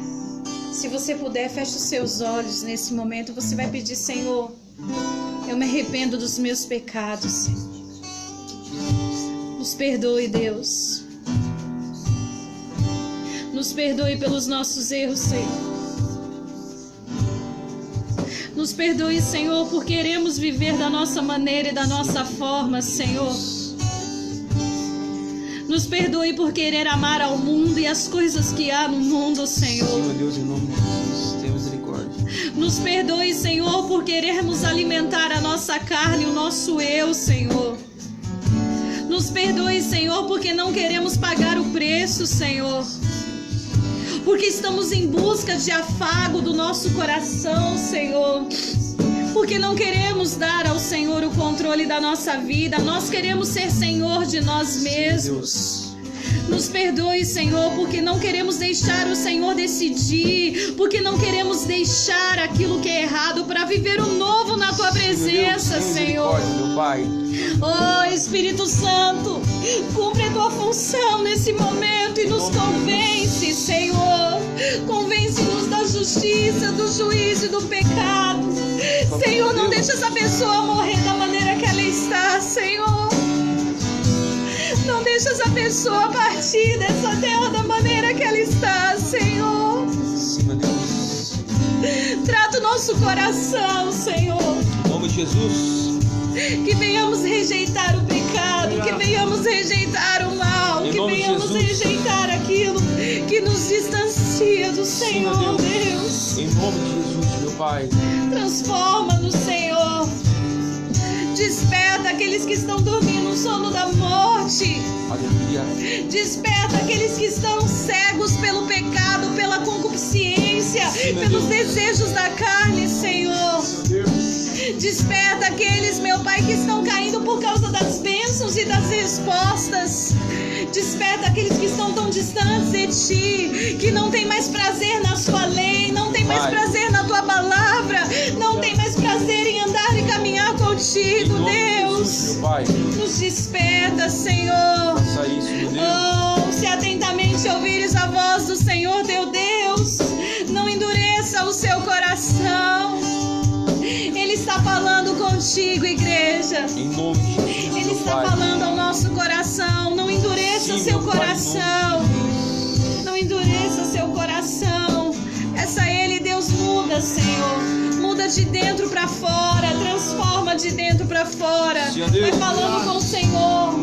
Se você puder, feche os seus olhos nesse momento. Você vai pedir: Senhor, eu me arrependo dos meus pecados, Senhor. Nos perdoe, Deus. Nos perdoe pelos nossos erros, Senhor. Nos perdoe, Senhor, por queremos viver da nossa maneira e da nossa forma, Senhor. Nos perdoe por querer amar ao mundo e as coisas que há no mundo, Senhor. Sim, meu Deus, em nome de Jesus, tenha misericórdia. Nos perdoe, Senhor, por querermos alimentar a nossa carne e o nosso eu, Senhor. Nos perdoe, Senhor, porque não queremos pagar o preço, Senhor. Porque estamos em busca de afago do nosso coração, Senhor. Porque não queremos dar ao Senhor o controle da nossa vida. Nós queremos ser Senhor de nós mesmos. Nos perdoe, Senhor, porque não queremos deixar o Senhor decidir. Porque não queremos deixar aquilo que é errado para viver o novo na Tua presença, Senhor. Meu Pai. Oh, Espírito Santo, cumpre a Tua função nesse momento e nos convence, Senhor. Convence-nos da justiça, do juízo e do pecado. Senhor, não deixa essa pessoa morrer da maneira que ela está, Senhor. Não deixa essa pessoa partir dessa terra da maneira que ela está, Senhor. Sim, meu Deus. Trata o nosso coração, Senhor. Em nome de Jesus. Que venhamos rejeitar o pecado, que venhamos rejeitar o mal, que venhamos rejeitar aquilo que nos distancia do Senhor, Deus. Em nome de Jesus, meu Pai. Transforma-nos, Senhor. Desperta aqueles que estão dormindo no sono da morte. Aleluia. Desperta aqueles que estão cegos pelo pecado, pela concupiscência, pelos desejos da carne, Senhor. Desperta aqueles, meu Pai, que estão caindo por causa das bênçãos e das respostas. Desperta aqueles que estão tão distantes de Ti, que não tem mais prazer na Sua lei, não tem mais prazer na Tua palavra, não tem mais prazer em andar e caminhar contigo, Deus. Jesus, meu Pai. Nos desperta, Senhor. Faça isso, meu Deus. Oh, se atentamente ouvires a voz do Senhor teu Deus, não endureça o seu coração. Ele está falando contigo, igreja. Em nome de Jesus, Ele meu está Pai. falando ao nosso coração. Não endureça o Sim, seu meu Pai, coração. Não endureça o seu coração. Peça a Ele, Deus, muda, Senhor. Muda de dentro para fora. Transforma de dentro para fora. Sim, Deus. Vai falando com o Senhor.